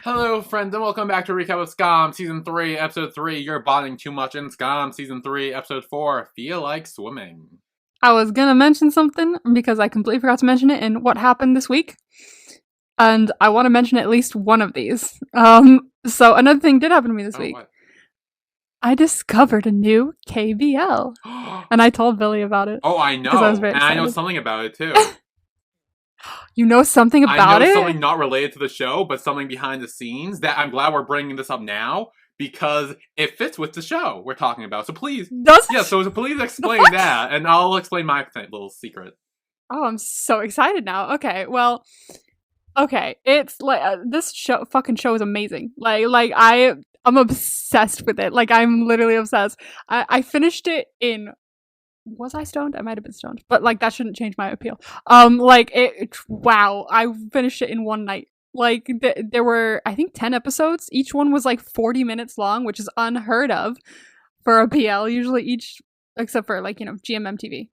Hello, friends, and welcome back to Recap of Skam, Season 3, Episode 3, You're Bonding Too Much in Skam, Season 3, Episode 4, Feel Like Swimming. I was gonna mention something because I completely forgot to mention it in what happened this week. And I want to mention at least one of these. So another thing did happen to me this week. What? I discovered a new KBL. And I told Billy about it. Oh, I know. I was very and I know excited. something about it, too. You know something about I know it? something not related to the show, but something behind the scenes that I'm glad we're bringing this up now because it fits with the show we're talking about. So please, Does it? yeah, so please explain that, and I'll explain my little secret. Oh, I'm so excited now. Okay, well, it's like this fucking show is amazing. I'm obsessed with it. Like, I'm literally obsessed. I finished it in. Was I stoned? I might have been stoned, but like that shouldn't change my appeal. Wow, I finished it in one night. Like there were, I think, 10 episodes. Each one was like 40 minutes long, which is unheard of for a BL. Usually each, except for like, GMMTV.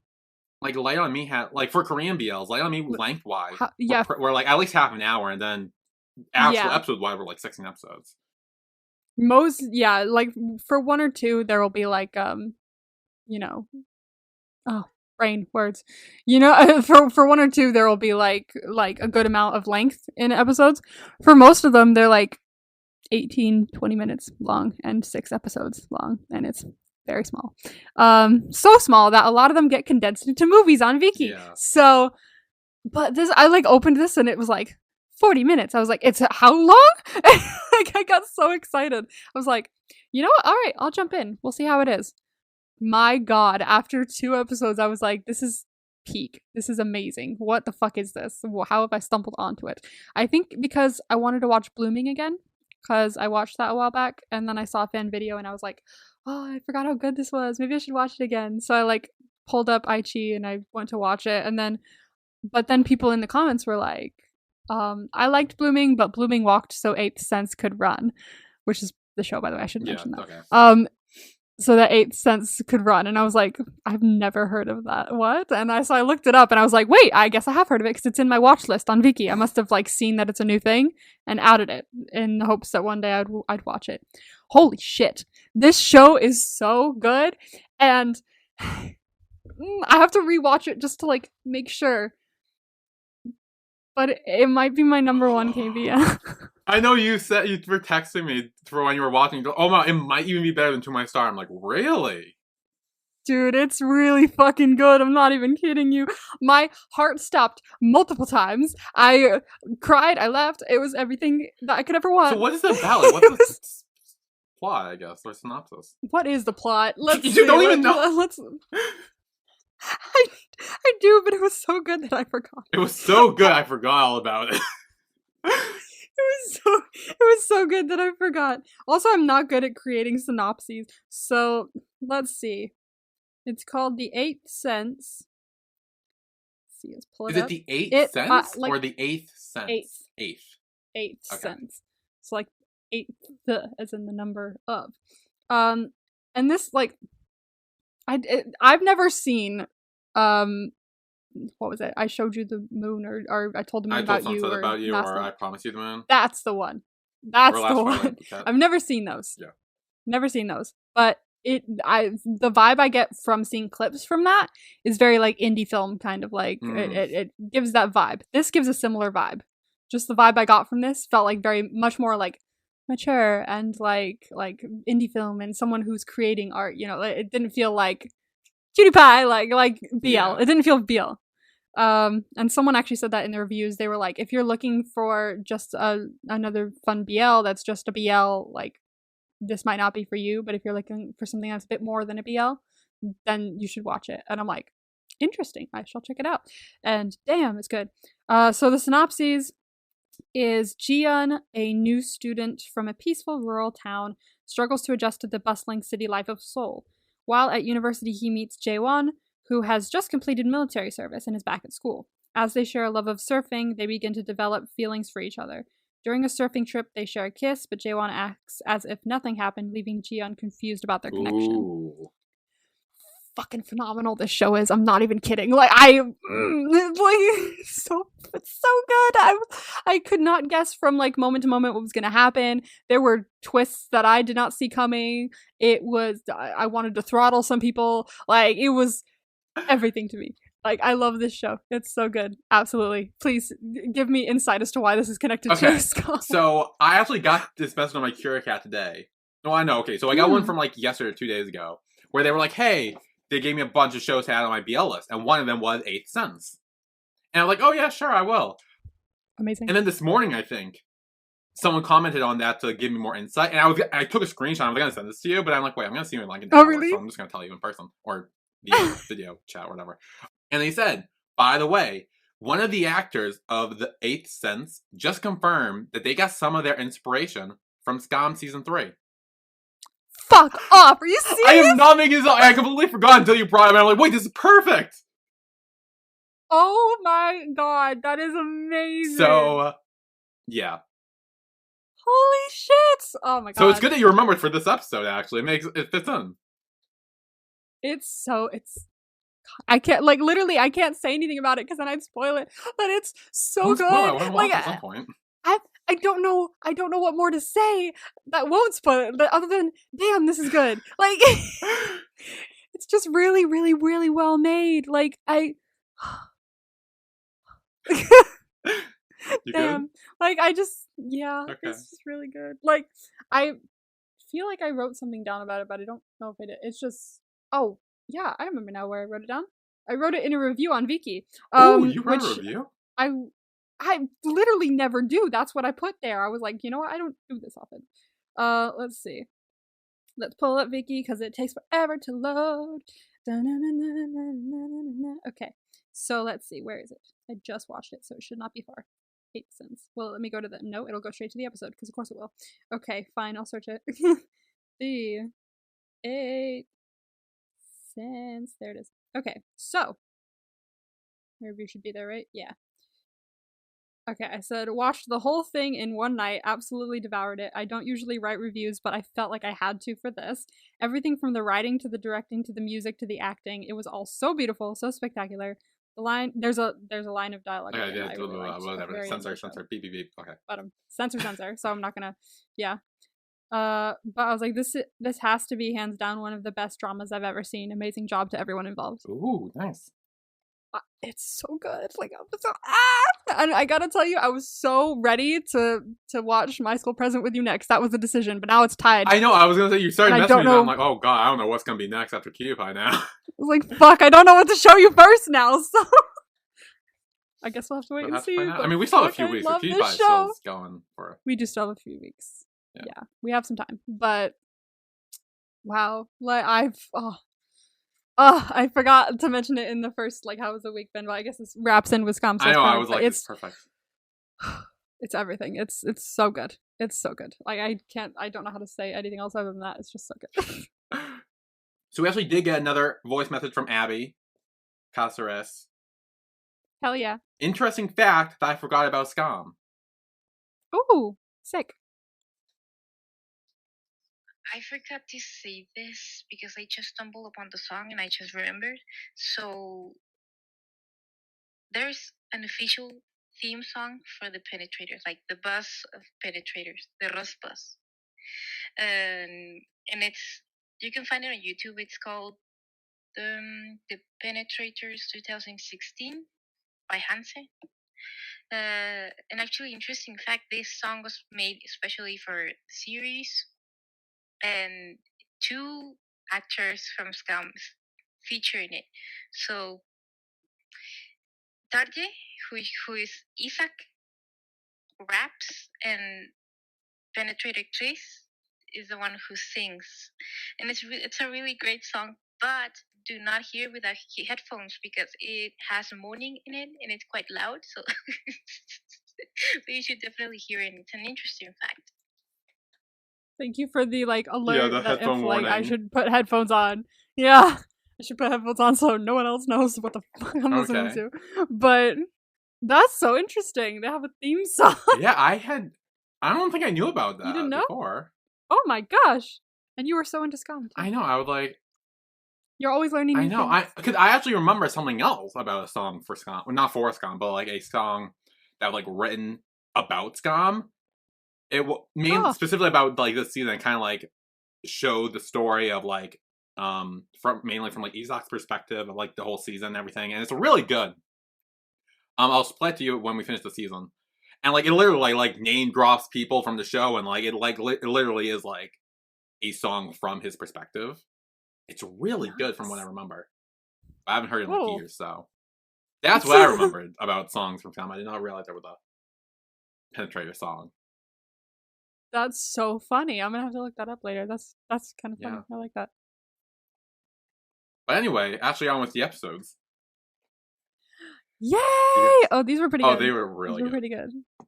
Like, Light on Me had, like, for Korean BLs, Light on Me lengthwise. Yeah. We're like at least half an hour, and then actual episode-wise, we're like 16 episodes. Like for one or two, there will be like, brain words. For one or two, there will be like a good amount of length in episodes. For most of them, they're like 18, 20 minutes long and 6 episodes long, and it's very small. So small that a lot of them get condensed into movies on Viki. Yeah. So, but I like opened this and it was like 40 minutes. I was like, it's how long? Like, I got so excited. I was like, you know what? All right, I'll jump in. We'll see how it is. My God, after 2 episodes, I was like, this is peak. This is amazing. What the fuck is this? How have I stumbled onto it? I think because I wanted to watch Blooming again, because I watched that a while back, and then I saw a fan video, and I was like, oh, I forgot how good this was. Maybe I should watch it again. So I like pulled up Aichi, and I went to watch it, but then people in the comments were like, I liked Blooming, but Blooming walked so 8th Sense could run, which is the show, by the way. I should mention that. Okay. So that 8th Sense could run, and I was like, I've never heard of that. What? So I looked it up, and I was like, wait, I guess I have heard of it because it's in my watch list on Viki. I must have like seen that it's a new thing and added it in the hopes that one day I'd watch it. Holy shit, this show is so good, and I have to rewatch it just to like make sure. But it might be my number one KBL. I know you said you were texting me for when you were watching. Oh my, it might even be better than To My Star. I'm like, really? Dude, it's really fucking good. I'm not even kidding you. My heart stopped multiple times. I cried. I laughed. It was everything that I could ever want. So what is it about? Like, what's the plot, I guess, or synopsis? What is the plot? You don't even know. I do, but it was so good that I forgot. It was so good I forgot all about it. It was so good that I forgot. Also, I'm not good at creating synopses. So, let's see. It's called The 8th Sense. Let's see, let's pull it up. Is it The 8th Sense like, or The 8th Sense? 8th Okay. Sense. So like 8th as in the number of. And this like I've never seen what was it? I showed you the moon, or I told the moon about you, or I promised you the moon. That's the one. That's the one. I've never seen those. Yeah, never seen those. But the vibe I get from seeing clips from that is very like indie film kind of like it gives that vibe. This gives a similar vibe. Just the vibe I got from this felt like very much more like mature and like indie film and someone who's creating art. It didn't feel like cutie pie like BL. Yeah. It didn't feel BL. And someone actually said that in the reviews. They were like, if you're looking for just another fun BL that's just a BL, like, this might not be for you, but if you're looking for something that's a bit more than a BL, then you should watch it. And I'm like, interesting, I shall check it out. And damn, it's good. So the synopsis is Jiyeon, a new student from a peaceful rural town, struggles to adjust to the bustling city life of Seoul. While at university, he meets Jaewon, who has just completed military service and is back at school. As they share a love of surfing, they begin to develop feelings for each other. During a surfing trip, they share a kiss, but Jaewon acts as if nothing happened, leaving Jiyeon confused about their connection. Ooh. fucking phenomenal this show is. I'm not even kidding. Like it's so good. I could not guess from like moment to moment what was gonna happen. There were twists that I did not see coming. It was I wanted to throttle some people. Like it was everything to me. Like I love this show. It's so good. Absolutely. Please give me insight as to why this is connected to Skam. So I actually got this message on my Curicat today. No, I know. Okay, so I got one from like yesterday or 2 days ago where they were like, "Hey." They gave me a bunch of shows to add on my BL list, and one of them was 8th Sense. And I'm like, oh yeah, sure, I will. Amazing. And then this morning, I think, someone commented on that to give me more insight, and I took a screenshot, I was going to send this to you, but I'm like, wait, I'm going to see you in like an hour, really? So I'm just going to tell you in person, or via video chat, or whatever. And they said, by the way, one of the actors of the 8th Sense just confirmed that they got some of their inspiration from Skam Season 3. Fuck off! Are you serious? I am not making this up. I completely forgot until you brought it up. I'm like, wait, this is perfect! Oh my god, that is amazing! So, yeah. Holy shit! Oh my god. So it's good that you remembered for this episode, actually. It fits in. I can't, like, literally, I can't say anything about it because then I'd spoil it. But it's so Don't good. spoil it. I want to watch Like, at some point. I don't know what more to say that won't spoil it, but other than, damn, this is good. Like, it's just really, really, really well made. Like, You damn. good? Like, yeah, Okay. it's just really good. Like, I feel like I wrote something down about it, but I don't know if I did. It's just, oh, yeah, I remember now where I wrote it down. I wrote it in a review on Viki. Oh, you wrote a review? I literally never do. That's what I put there. I was like, you know what? I don't do this often. Let's see. Let's pull up Viki because it takes forever to load. Okay, so let's see. Where is it? I just watched it, so it should not be far. 8 Sense. Well, let me go to the. No, it'll go straight to the episode because of course it will. Okay, fine. I'll search it. The 8 Sense. There it is. Okay, so my review should be there, right? Yeah. Okay, I said, watched the whole thing in one night, absolutely devoured it. I don't usually write reviews, but I felt like I had to for this. Everything from the writing to the directing to the music to the acting, it was all so beautiful, so spectacular. The line, there's a line of dialogue. Okay, yeah, really whatever. Censor, beep, beep, beep. Okay. Censor, so I'm not gonna, yeah. But I was like, this has to be hands down one of the best dramas I've ever seen. Amazing job to everyone involved. Ooh, nice. It's so good. Like, I was so, and I gotta tell you, I was so ready to watch My School Present with you next. That was the decision, but now it's tied. I know. I was gonna say you started messaging me. I'm like, oh god, I don't know what's gonna be next after Cutie Pie now. I was like, fuck, I don't know what to show you first now. So I guess we'll have to wait and see. I mean, we still have a few weeks. So Cutie Pie is still going for. We do still have a few weeks. Yeah, we have some time, but wow, like I forgot to mention it in the first, like, how was the week been, but I guess this wraps in with Skam. I know, I was like, it's perfect. It's everything. It's so good. It's so good. Like, I don't know how to say anything else other than that. It's just so good. So we actually did get another voice message from Abby Caceres. Hell yeah. Interesting fact that I forgot about Skam. Ooh, sick. I forgot to say this because I just stumbled upon the song and I just remembered. So there's an official theme song for the Penetrators, like the bus of Penetrators, the Rust bus. And it's, you can find it on YouTube. It's called the Penetrators 2016 by Hanse. An actually interesting fact, this song was made especially for the series. And 2 actors from Skam feature in it. So Tarje, who is Isaac, raps, and Penetratrix is the one who sings. And it's a really great song, but do not hear without headphones because it has moaning in it and it's quite loud. So but you should definitely hear it. It's an interesting fact. Thank you for the, like, alert. Yeah, the that headphone if, warning. like, I should put headphones on. Yeah, I should put headphones on so no one else knows what the fuck I'm listening to. But that's so interesting. They have a theme song. Yeah, I don't think I knew about that. You didn't know? Before. Oh my gosh. And you were so into Skam. I know. I was like, You're always learning I new know. things. Because I actually remember something else about a song for Skam. Well, not for Skam, but like a song that was like written about Skam. Oh, Specifically about like this season, kind of like showed the story of like from mainly from like Isaac's perspective of like the whole season and everything, and it's really good. I'll play it to you when we finish the season, and like it literally like name drops people from the show, and like it it literally is like a song from his perspective. It's really good from what I remember. I haven't heard it in like Cool. years, so that's what I remembered about songs from Skam. I did not realize there was a Penetrator song. that's so funny. I'm gonna have to look that up later. That's kind of funny. Yeah. I like that. But anyway, actually on with the episodes. Yay! Yes. Oh, these were pretty Oh, good. they were really These were good. pretty good.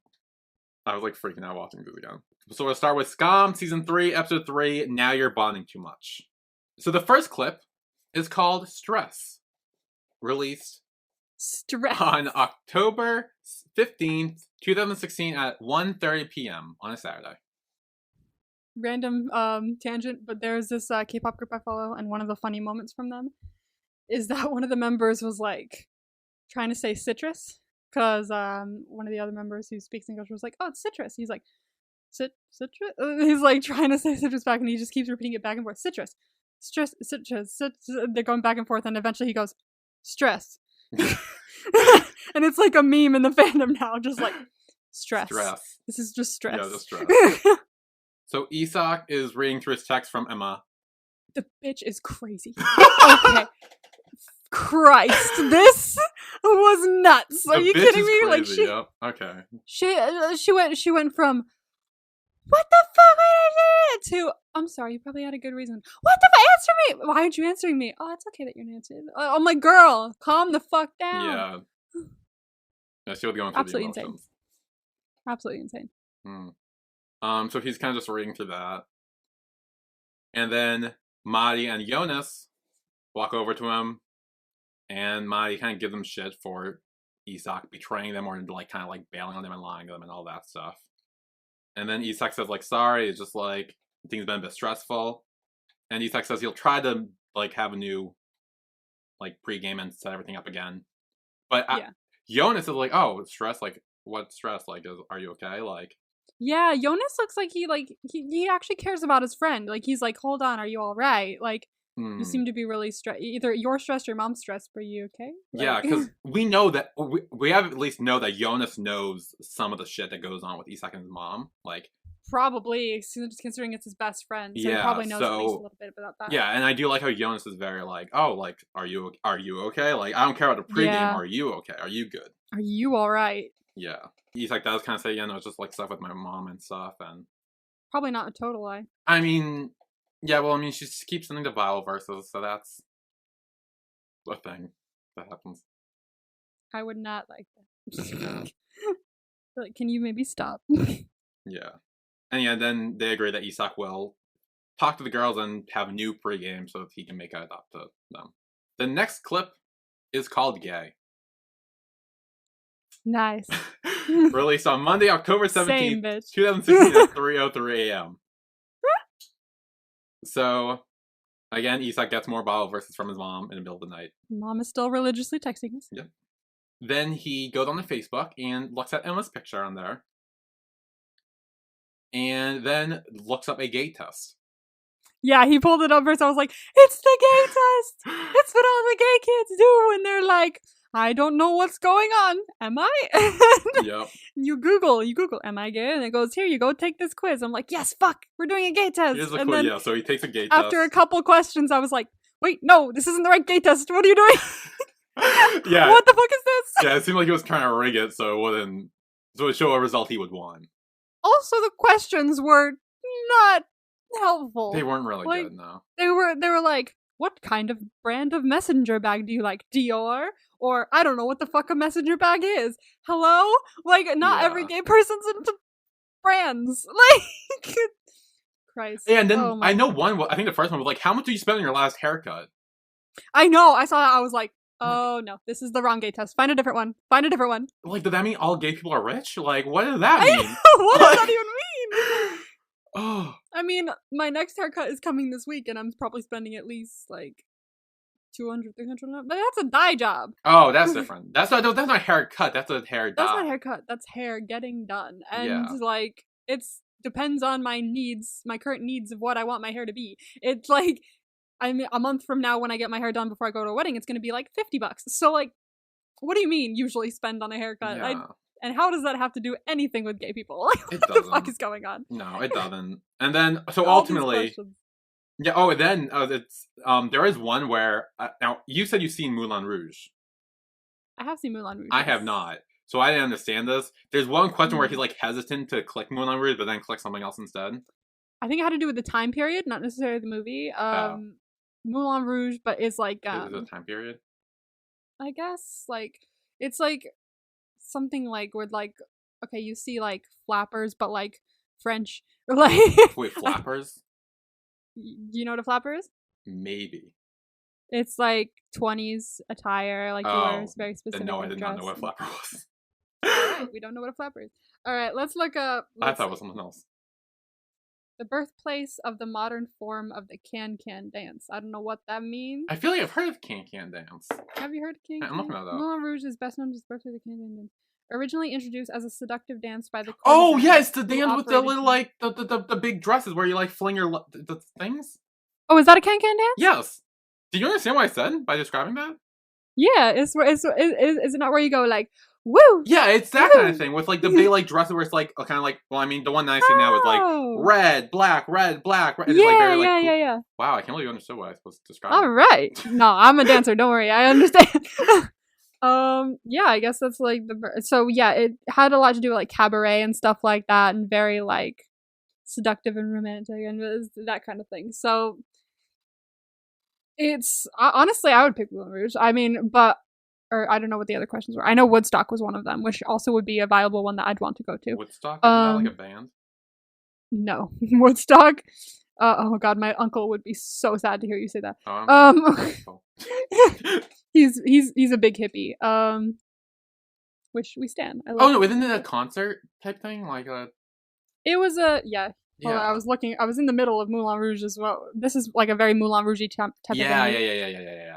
I was like freaking out watching this again. So we'll start with Skam, Season 3, Episode 3, Now You're Bonding Too Much. So the first clip is called Stress, released Stress. on October 15th, 2016 at 1:30 p.m. on a Saturday. Random tangent, but there's this K-pop group I follow, and one of the funny moments from them is that one of the members was like trying to say citrus because one of the other members who speaks English was like, "Oh, it's citrus." He's like, citrus. He's like trying to say citrus back, and he just keeps repeating it back and forth. Citrus, citrus. They're going back and forth, and eventually he goes, stress. And it's like a meme in the fandom now, just like stress. This is just stress. Yeah, just stress. So Isak is reading through his text from Emma. The bitch is crazy. Okay. Christ, this was nuts. Are you kidding me? Crazy, Like yep. Okay. she went from what the fuck to I'm sorry, you probably had a good reason. What the fuck? Answer me! Why aren't you answering me? Oh, it's okay that you're not answering. Oh my girl, calm the fuck down. Yeah. Yeah, she was going through Absolutely the emotions. insane. Absolutely insane. So he's kind of just reading through that. And then Madi and Jonas walk over to him, and Madi kind of gives him shit for Isak betraying them or like kind of like bailing on them and lying to them and all that stuff. And then Isak says like, sorry, it's just like things have been a bit stressful. And Isak says he'll try to like have a new like pregame and set everything up again. But Yeah. Jonas is like, oh, stress, like what stress? Like, are you okay? Like, yeah, Jonas looks like he actually cares about his friend. Like he's like, hold on, are you all right? Like you seem to be really stressed. Either you're stressed or your mom's stressed, but are you okay? Like, yeah, because we know that we have at least know that Jonas knows some of the shit that goes on with Isak and his mom. Like probably, just considering it's his best friend, so he probably knows at least a little bit about that. Yeah, and I do like how Jonas is very like, oh, like, are you okay? Like, I don't care about the pregame. Yeah. Are you okay? Are you good? Are you all right? Yeah. Isak does kind of say, yeah, no, it's just like stuff with my mom and stuff, and Probably not a total lie. I mean, yeah, well, I mean, she keeps sending the Bible verses, so that's a thing that happens. I would not like that. Yeah. Like, can you maybe stop? Yeah. And yeah, then they agree that Isak will talk to the girls and have a new pregame so that he can make it up to them. The next clip is called Gay. Nice. Released on Monday, October 17th, Same, bitch. 2016 at 3:03 a.m. So, again, Isak gets more Bible verses from his mom in the middle of the night. Mom is still religiously texting us. Yep. Then he goes on to Facebook and looks at Emma's picture on there. And then looks up a gay test. Yeah, he pulled it up first. I was like, it's the gay test! It's what all the gay kids do when they're like, I don't know what's going on. Am I? Yep. You Google, am I gay? And it goes, here you go, take this quiz. I'm like, yes, fuck, we're doing a gay test. Here's the and quiz, then yeah, so he takes a gay test. after a couple questions, I was like, wait, no, this isn't the right gay test. What are you doing? Yeah. What the fuck is this? Yeah, it seemed like he was trying to rig it so it wouldn't, so it would show a result he would want. Also, the questions were not helpful. They weren't really Like, good, no. They were like, what kind of brand of messenger bag do you like? Dior? Or I don't know what the fuck a messenger bag is. Hello? Like, not Yeah. every gay person's into brands. Like, Christ. And then Oh my I know one. I think the first one was like, "How much did you spend on your last haircut?" I know. I saw that. I was like, oh no, this is the wrong gay test. Find a different one. Find a different one. Like, does that mean all gay people are rich? Like, what does that I mean? know. What does Like- that even mean? Oh, I mean, my next haircut is coming this week, and I'm probably spending at least like 200, 300, but that's a dye job. Oh, that's different. That's not a haircut. That's a hair dye. That's not haircut. That's hair getting done. And Yeah. like, it's depends on my needs, my current needs of what I want my hair to be. It's like, I mean, a month from now when I get my hair done before I go to a wedding, it's going to be like $50. So like, what do you mean usually spend on a haircut? Yeah. And how does that have to do anything with gay people? Like, It what the fuck is going on? No, it doesn't. And then, so All these ultimately, questions. yeah. Oh, and then it's there is one where now you said you've seen Moulin Rouge. I have seen Moulin Rouge. I yes. have not, so I didn't understand this. There's one question where he's like hesitant to click Moulin Rouge, but then click something else instead. I think it had to do with the time period, not necessarily the movie. Moulin Rouge, but it's like Is it a time period? I guess like it's like something like with like, okay, you see like flappers, but like French or like Wait, flappers? You know what a flapper is? Maybe. It's like 20s attire, like yours, very specific. No, I did not know what a flapper was. Right, we don't know what a flapper is. All right, let's look up. I thought it was something else. The birthplace of the modern form of the can-can dance. I don't know what that means. I feel like I've heard of can-can dance. Have you heard of can-can? I'm looking at that. Moulin Rouge is best known as the birthplace of the can-can dance. Originally introduced as a seductive dance by the Oh courtesans yeah, it's the who dance with the operated- little like the big dresses where you like fling your the things. Oh, is that a can-can dance? Yes. Do you understand what I said by describing that? Yeah, is it not where you go like, woo? Yeah, it's that kind of thing with like the big like dresses where it's like kind of like, well, I mean the one that I see now is like red, black, red, black. Red. And Yeah, it's like very, like, yeah. Wow, I can't believe you understood what I was supposed to describe. All right. No, I'm a dancer. Don't worry, I understand. Yeah, I guess that's like so yeah, it had a lot to do with like cabaret and stuff like that, and very like seductive and romantic and that kind of thing. So it's honestly, I would pick Moulin Rouge. I mean, or I don't know what the other questions were. I know Woodstock was one of them, which also would be a viable one that I'd want to go to. Woodstock? Is that like a band? No, Woodstock. Oh god, my uncle would be so sad to hear you say that. Oh, he's a big hippie. Which we stand. Oh no, isn't it a concert type thing? Like a. It was a yeah. Hold on, I was in the middle of Moulin Rouge as well. This is like a very Moulin Rouge type of thing.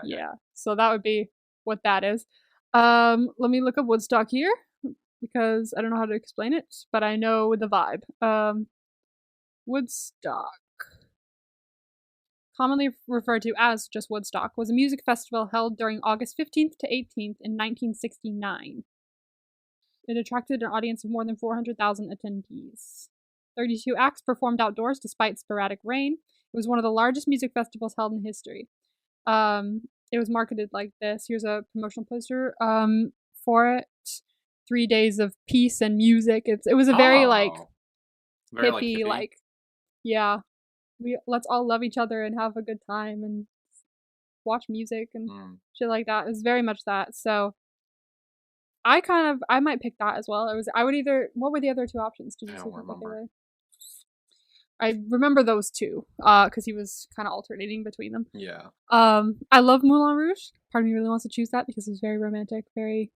Yeah. So that would be what that is. Let me look up Woodstock here because I don't know how to explain it, but I know the vibe. Woodstock, commonly referred to as just Woodstock, was a music festival held during August 15th to 18th in 1969. It attracted an audience of more than 400,000 attendees. 32 acts performed outdoors despite sporadic rain. It was one of the largest music festivals held in history. It was marketed like this. Here's a promotional poster for it. 3 days of peace and music. It was a very hippie, like yeah. Let's all love each other and have a good time and watch music and shit like that. It was very much that. So I might pick that as well. What were the other two options? Did you say what they were? I remember those two, because he was kind of alternating between them. Yeah. I love Moulin Rouge. Part of me really wants to choose that because it's very romantic, very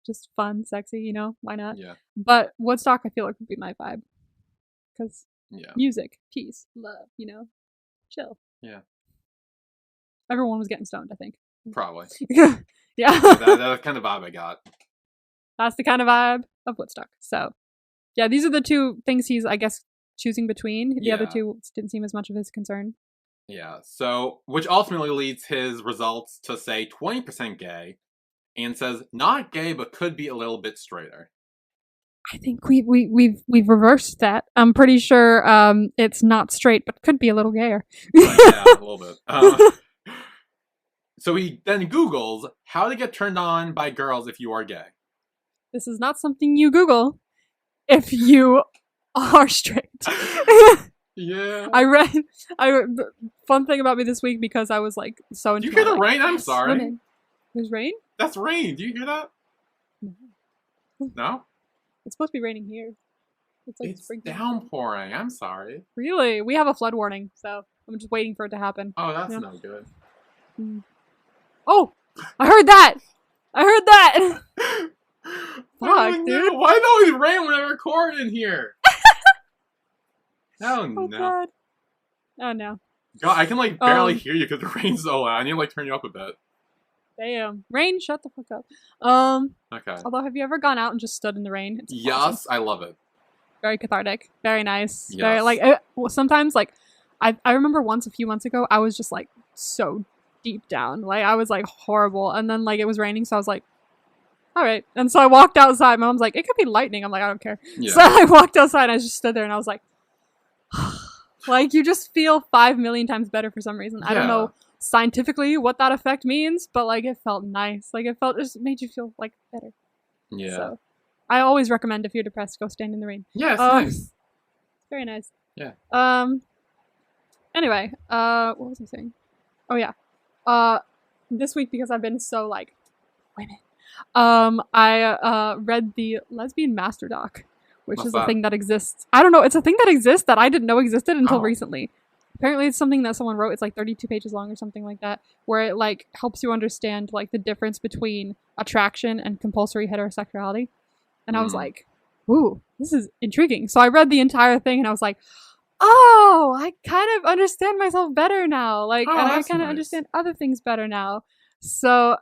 just fun, sexy, you know? Why not? Yeah. But Woodstock, I feel like would be my vibe. Because music, peace, love, you know? Chill. Yeah. Everyone was getting stoned, I think. Probably. Yeah. That's kind of vibe I got. That's the kind of vibe of Woodstock. So, yeah, these are the two things he's, I guess, choosing between. The other two didn't seem as much of his concern. Yeah. So, which ultimately leads his results to say 20% gay, and says not gay but could be a little bit straighter. I think we've reversed that. I'm pretty sure it's not straight but could be a little gayer. Yeah, a little bit. So he then Googles how to get turned on by girls if you are gay. This is not something you Google if you are straight. Yeah. Fun thing about me this week, because I was like so into you hear the like, rain? I'm sorry. Swimming. There's rain? That's rain. Do you hear that? No? It's supposed to be raining here. It's like it's downpouring. I'm sorry. Really? We have a flood warning, so I'm just waiting for it to happen. Oh, that's no good. Oh! I heard that! Fuck, dude. Why is it always rain when I record in here? Oh, no. God. Oh, no. God, I can like barely hear you because the rain's so loud. I need to like turn you up a bit. Damn. Rain, shut the fuck up. Okay. Although, have you ever gone out and just stood in the rain? It's Yes, awesome. I love it. Very cathartic. Very nice. Yes. Very like sometimes like I remember once a few months ago I was just like so deep down. Like I was like horrible, and then like it was raining, so I was like, all right. And so I walked outside. My mom's like, it could be lightning. I'm like, I don't care. Yeah. So I walked outside and I just stood there and I was like, like you just feel 5 million times better for some reason. I don't know scientifically what that effect means, but like it felt nice. Like it just made you feel like better. Yeah. So I always recommend if you're depressed, go stand in the rain. Yeah, it's nice. It's very nice. Yeah. Anyway, what was I saying? Oh yeah. This week, because I've been so like women, I read the Lesbian Master Doc, which What's is that? a thing that exists. I don't know. It's a thing that exists that I didn't know existed until Oh. recently. Apparently, it's something that someone wrote. It's like 32 pages long or something like that, where it like helps you understand like the difference between attraction and compulsory heterosexuality. And I was like, ooh, this is intriguing. So I read the entire thing and I was like, oh, I kind of understand myself better now. Like, and I that's kind of nice. understand other things better now. So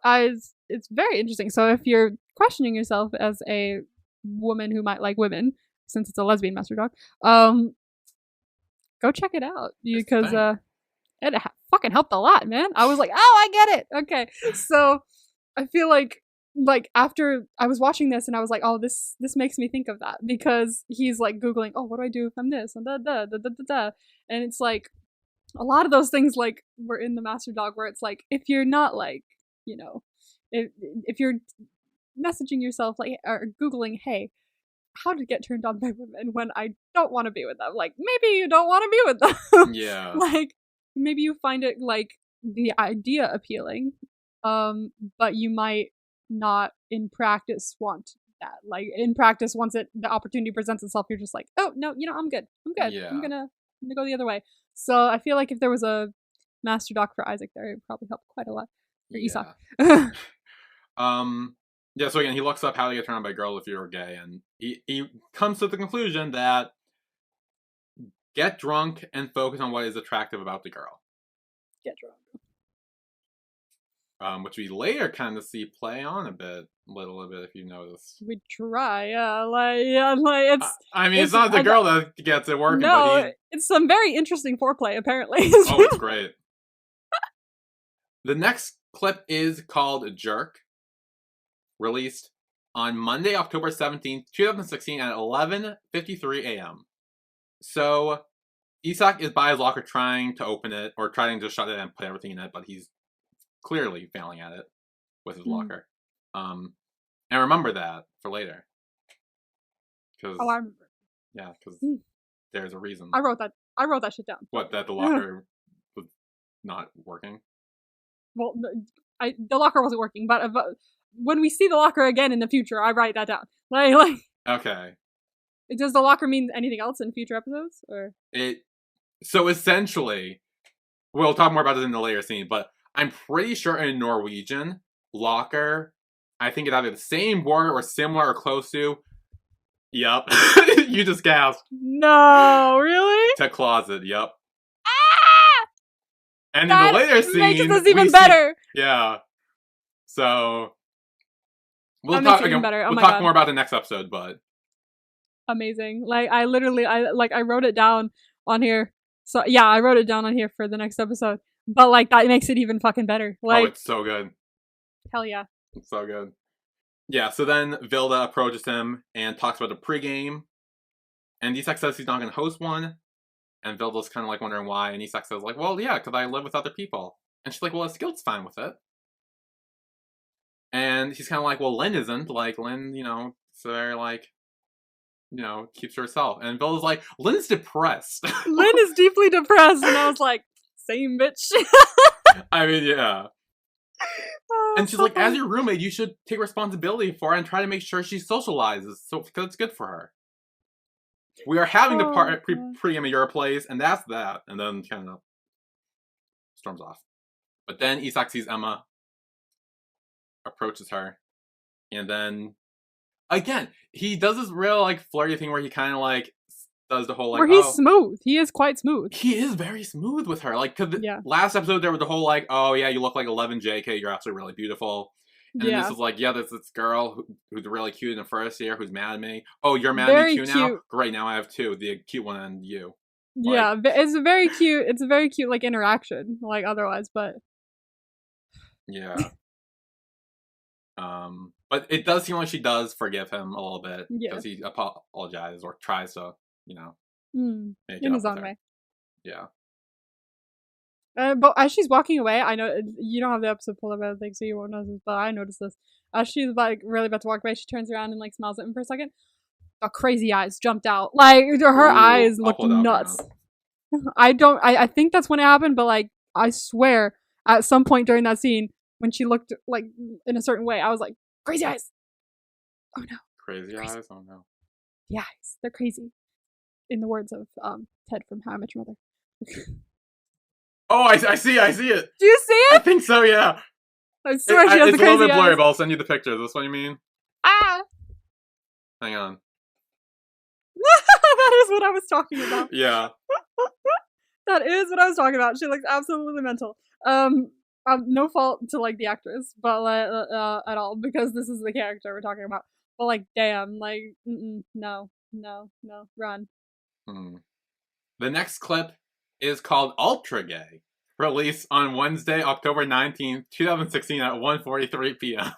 it's very interesting. So if you're questioning yourself as a woman who might like women, since it's a lesbian master doc, go check it out because it fucking helped a lot, man. I was like, oh, I get it. Okay, so I feel like after I was watching this and I was like, oh, this makes me think of that, because he's like googling, oh, what do I do if I'm this and da da da da da da, and it's like a lot of those things like were in the master dog, where it's like if you're not like, you know, if you're messaging yourself like or googling, hey, how to get turned on by women when I don't want to be with them, like maybe you don't want to be with them. Yeah. Like maybe you find it like the idea appealing, but you might not in practice want that. Like in practice, once the opportunity presents itself, you're just like, oh no, you know, I'm good. Yeah. I'm gonna go the other way. So I feel like if there was a master doc for Isaac there, it would probably help quite a lot for Isak. Yeah, so again, he looks up how to get turned on by a girl if you're gay, and he comes to the conclusion that get drunk and focus on what is attractive about the girl. Get drunk. Which we later kind of see play on a little bit if you notice. We try, like it's. I mean, it's not the girl that gets it working, but it's some very interesting foreplay, apparently. Oh, it's great. The next clip is called Jerk, released on Monday, October 17th, 2016 at 11:53 a.m. So, Isak is by his locker trying to open it, or trying to shut it and put everything in it, but he's clearly failing at it with his locker. And remember that for later. Cause, I remember. Yeah, because there's a reason. I wrote that shit down. What, that the locker was not working? Well, the locker wasn't working, but when we see the locker again in the future, I write that down. Like. Okay. Does the locker mean anything else in future episodes, or? So essentially, we'll talk more about this in the later scene, but I'm pretty sure in Norwegian, locker, I think it's either the same word or similar or close to. Yup. You just gasped. No, really? To closet, yup. Ah! And in the later scene, makes this even better. Yeah. So we'll makes talk it even better. Oh we'll my talk God. more about the next episode, but amazing. Like I wrote it down on here. So yeah, I wrote it down on here for the next episode. But like that makes it even fucking better. Like, oh, it's so good. Hell yeah. It's so good. Yeah, so then Vilda approaches him and talks about the pregame. And Isak says he's not going to host one. And Vilda's kind of like wondering why. And Isak says like, well, yeah, because I live with other people. And she's like, well, Skild's fine with it. And he's kind of like, well, Lynn isn't. Like, Lynn, you know, so very like, you know, keeps to herself. And Vilda's like, Lynn's depressed. Lynn is deeply depressed. And I was like, same bitch. I mean, yeah. And she's like, as your roommate, you should take responsibility for her and try to make sure she socializes, so because it's good for her. We are having the pregame at your place, and that's that. And then kind of storms off. But then Isak sees Emma, approaches her, and then again he does this real like flirty thing where he kind of like does the whole like, where he's smooth. He is quite smooth. He is very smooth with her. Like, cause Yeah. last episode there was the whole like, oh yeah, you look like 11 JK, you're actually really beautiful. And then this is like, yeah, there's this girl who's really cute in the first year who's mad at me. Oh, you're mad at me too now? Great, now I have two. The cute one and you. Like, yeah, it's a very cute, like, interaction, like, otherwise, but... Yeah. But it does seem like she does forgive him a little bit. Because he apologizes or tries to, make it in up his with own her. way. Yeah. But as she's walking away, I know you don't have the episode pulled up, I think, so you won't notice this, but I noticed this. As she's like really about to walk away, she turns around and like smiles at him for a second. The crazy eyes jumped out. Like her eyes looked nuts. I think that's when it happened, but like I swear at some point during that scene when she looked like in a certain way, I was like, crazy eyes. Oh no. Crazy eyes? Oh no. The eyes. They're crazy. In the words of Ted from How I Met Your Mother. Oh, I see it. Do you see it? I think so, yeah. I swear she has the crazy eyes. It's a little bit blurry, but I'll send you the picture. Is this what you mean? Ah! Hang on. That is what I was talking about. Yeah. That is what I was talking about. She looks absolutely mental. No fault to like the actress, but at all, because this is the character we're talking about. But like, damn, like, no, run. The next clip is called Ultra Gay, released on Wednesday, October 19th, 2016 at 1:43 p.m.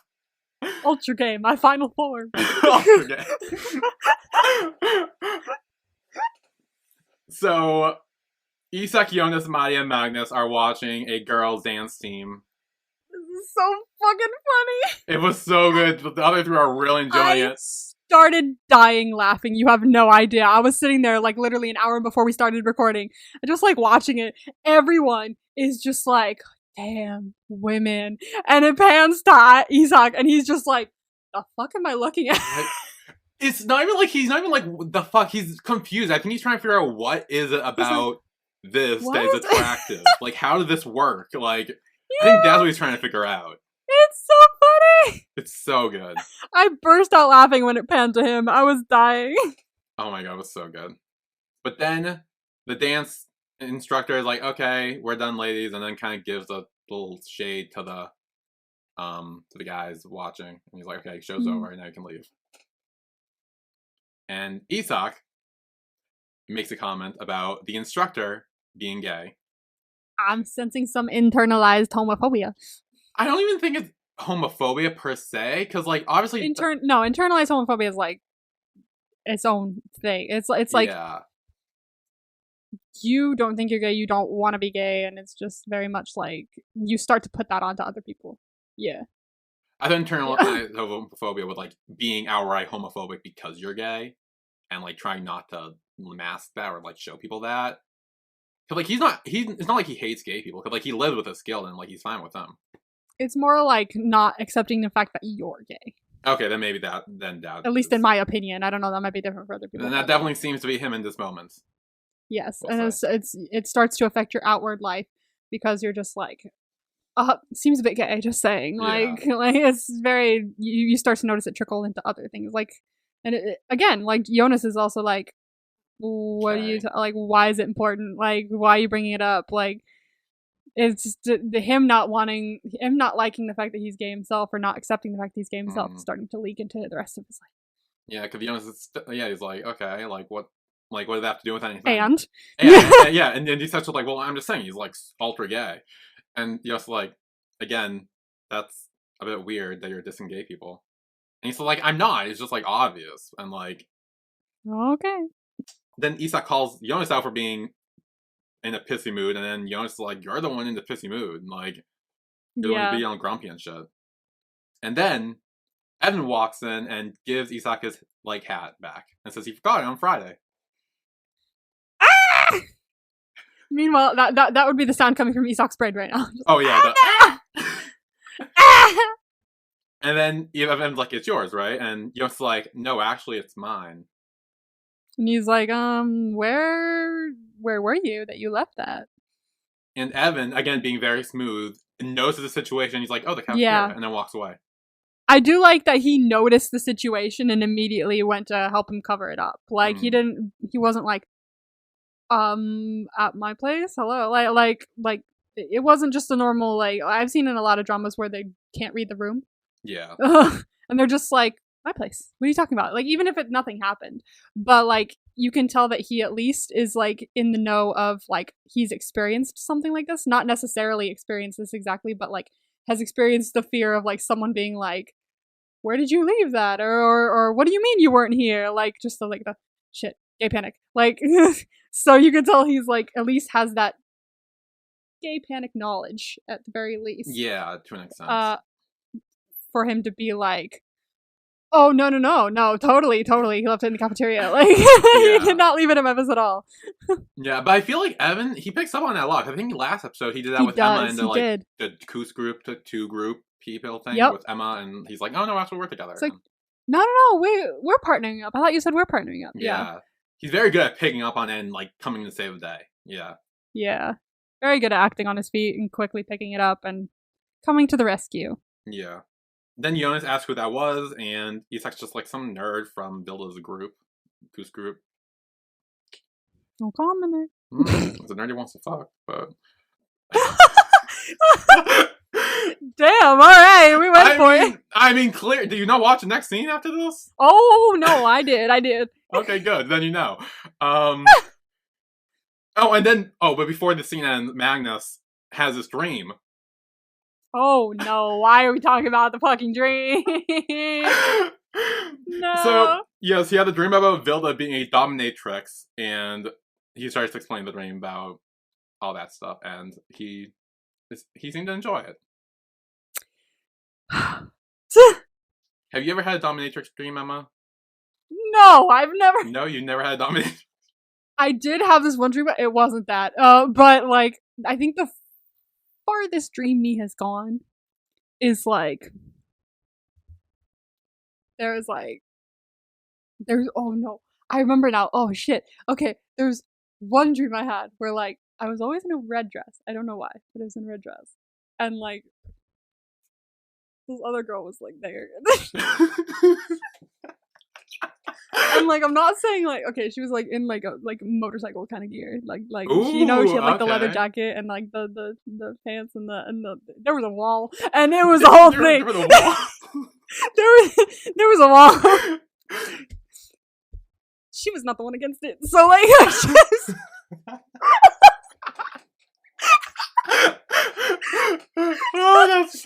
Ultra Gay, my final form. Ultra Gay. So, Isak, Jonas, Maya, and Magnus are watching a girls' dance team. This is so fucking funny. It was so good. The other three are really enjoying it. Started dying laughing. You have no idea. I was sitting there like literally an hour before we started recording and just like watching it. Everyone is just like, damn, women. And it pans to Isak and he's just like, the fuck am I looking at? It's not even like he's not even like the fuck. He's confused. I think he's trying to figure out what is it about this that is attractive. Like, how did this work? Like, I think that's what he's trying to figure out. It's so funny. It's so good. I burst out laughing when it panned to him. I was dying. Oh my god, it was so good. But then the dance instructor is like, "Okay, we're done, ladies," and then kind of gives a little shade to the guys watching, and he's like, "Okay, show's over, now you can leave." And Isak makes a comment about the instructor being gay. I'm sensing some internalized homophobia. I don't even think it's homophobia per se, because like obviously internalized homophobia is like its own thing. It's like you don't think you're gay, you don't want to be gay, and it's just very much like you start to put that onto other people. Yeah. I think internalized homophobia with like being outright homophobic because you're gay, and like trying not to mask that or like show people that. Cause like it's not like he hates gay people. Cause like he lives with a skill and like he's fine with them. It's more like not accepting the fact that you're gay. Okay, then maybe that. At least in my opinion, I don't know. That might be different for other people. And that definitely seems to be him in this moment. Yes, and it starts to affect your outward life because you're just like, seems a bit gay. Just saying, like it's very. You start to notice it trickle into other things, like, and again, like Jonas is also like, what do you like? Why is it important? Like, why are you bringing it up? Like. It's him not liking the fact that he's gay himself or not accepting the fact that he's gay himself is starting to leak into the rest of his life. Yeah, because Jonas he's like, okay, like what does that have to do with anything? And then he starts to like, well, I'm just saying he's like ultra gay, and just like, again, that's a bit weird that you're dissing gay people. And he's like, I'm not. It's just like obvious, and like, okay. Then Isak calls Jonas out for being in a pissy mood, and then Jonas is like, you're the one in the pissy mood, and like you're the one to be on grumpy and shit. And then Evan walks in and gives Isak his like hat back and says he forgot it on Friday. Ah! Meanwhile, that would be the sound coming from Isak's brain right now. Oh yeah. Ah! And then Evan's like, it's yours, right? And Jonas like, no, actually it's mine. And he's like, where were you that you left that? And Evan, again, being very smooth, notices the situation. He's like, oh, the cafeteria, and then walks away. I do like that he noticed the situation and immediately went to help him cover it up. Like he wasn't like, at my place, hello, like it wasn't just a normal, like, I've seen in a lot of dramas where they can't read the room. Yeah. And they're just like, my place. What are you talking about? Like, even if nothing happened. But, like, you can tell that he at least is, like, in the know of, like, he's experienced something like this. Not necessarily experienced this exactly, but, like, has experienced the fear of, like, someone being like, where did you leave that? Or what do you mean you weren't here? Like, just the shit, gay panic. Like, so you can tell he's, like, at least has that gay panic knowledge, at the very least. Yeah, to an extent. For him to be like, oh, no, totally, he left it in the cafeteria. Like, he cannot leave it in Memphis at all. Yeah, but I feel like Evan, he picks up on that a lot. I think last episode he did that with Emma and the Coos group to 2-group people thing with Emma, and he's like, oh no, that's what we're together. It's like, no, we're partnering up. I thought you said we're partnering up. Yeah. He's very good at picking up on it and, like, coming to save the day. Yeah. Very good at acting on his feet and quickly picking it up and coming to the rescue. Yeah. Then Jonas asks who that was, and Isak's just like some nerd from Vilda's group, Goose group. Don't call him a nerd. It's a nerd he wants to fuck, but... Damn, alright, we went for it. I mean, clear. Do you not watch the next scene after this? Oh, no, I did. Okay, good. Then you know. But before the scene ends, Magnus has this dream. Oh no, why are we talking about the fucking dream? No. So, yes, he had a dream about Vilda being a dominatrix, and he starts to explain the dream about all that stuff, and he seemed to enjoy it. Have you ever had a dominatrix dream, Emma? No, I've never. No, you never had a dominatrix. I did have this one dream, but it wasn't that. But like, I think the farthest dream me has gone is like, there's oh no, I remember now. Oh shit. Okay, there's one dream I had where like I was always in a red dress. I don't know why, but I was in a red dress, and like this other girl was like there. And like, I'm not saying like, okay, she was like in like a motorcycle kind of gear, like Ooh, she had like the leather jacket and like the pants and the there was a wall, and it was the whole thing. There was a wall. there was a wall. She was not the one against it, so like, oh, that's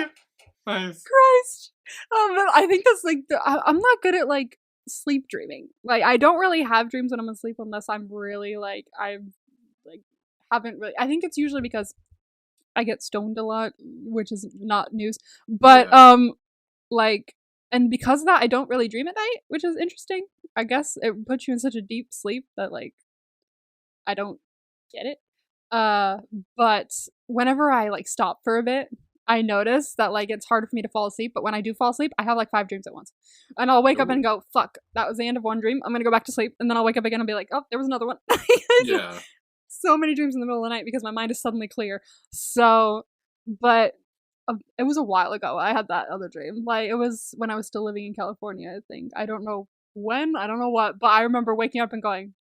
nice. Christ. I think that's like I'm not good at like sleep dreaming. Like, I don't really have dreams when I'm asleep unless I'm really like haven't really. I think it's usually because I get stoned a lot, which is not news. But like, and because of that, I don't really dream at night, which is interesting. I guess it puts you in such a deep sleep that like I don't get it. But whenever I like stop for a bit, I notice that like it's harder for me to fall asleep, but when I do fall asleep, I have like 5 dreams at once. And I'll wake up and go, fuck, that was the end of one dream. I'm gonna go back to sleep. And then I'll wake up again and be like, oh, there was another one. Yeah. So many dreams in the middle of the night because my mind is suddenly clear. So, but it was a while ago. I had that other dream. Like, it was when I was still living in California, I think. I don't know when, I don't know what, but I remember waking up and going,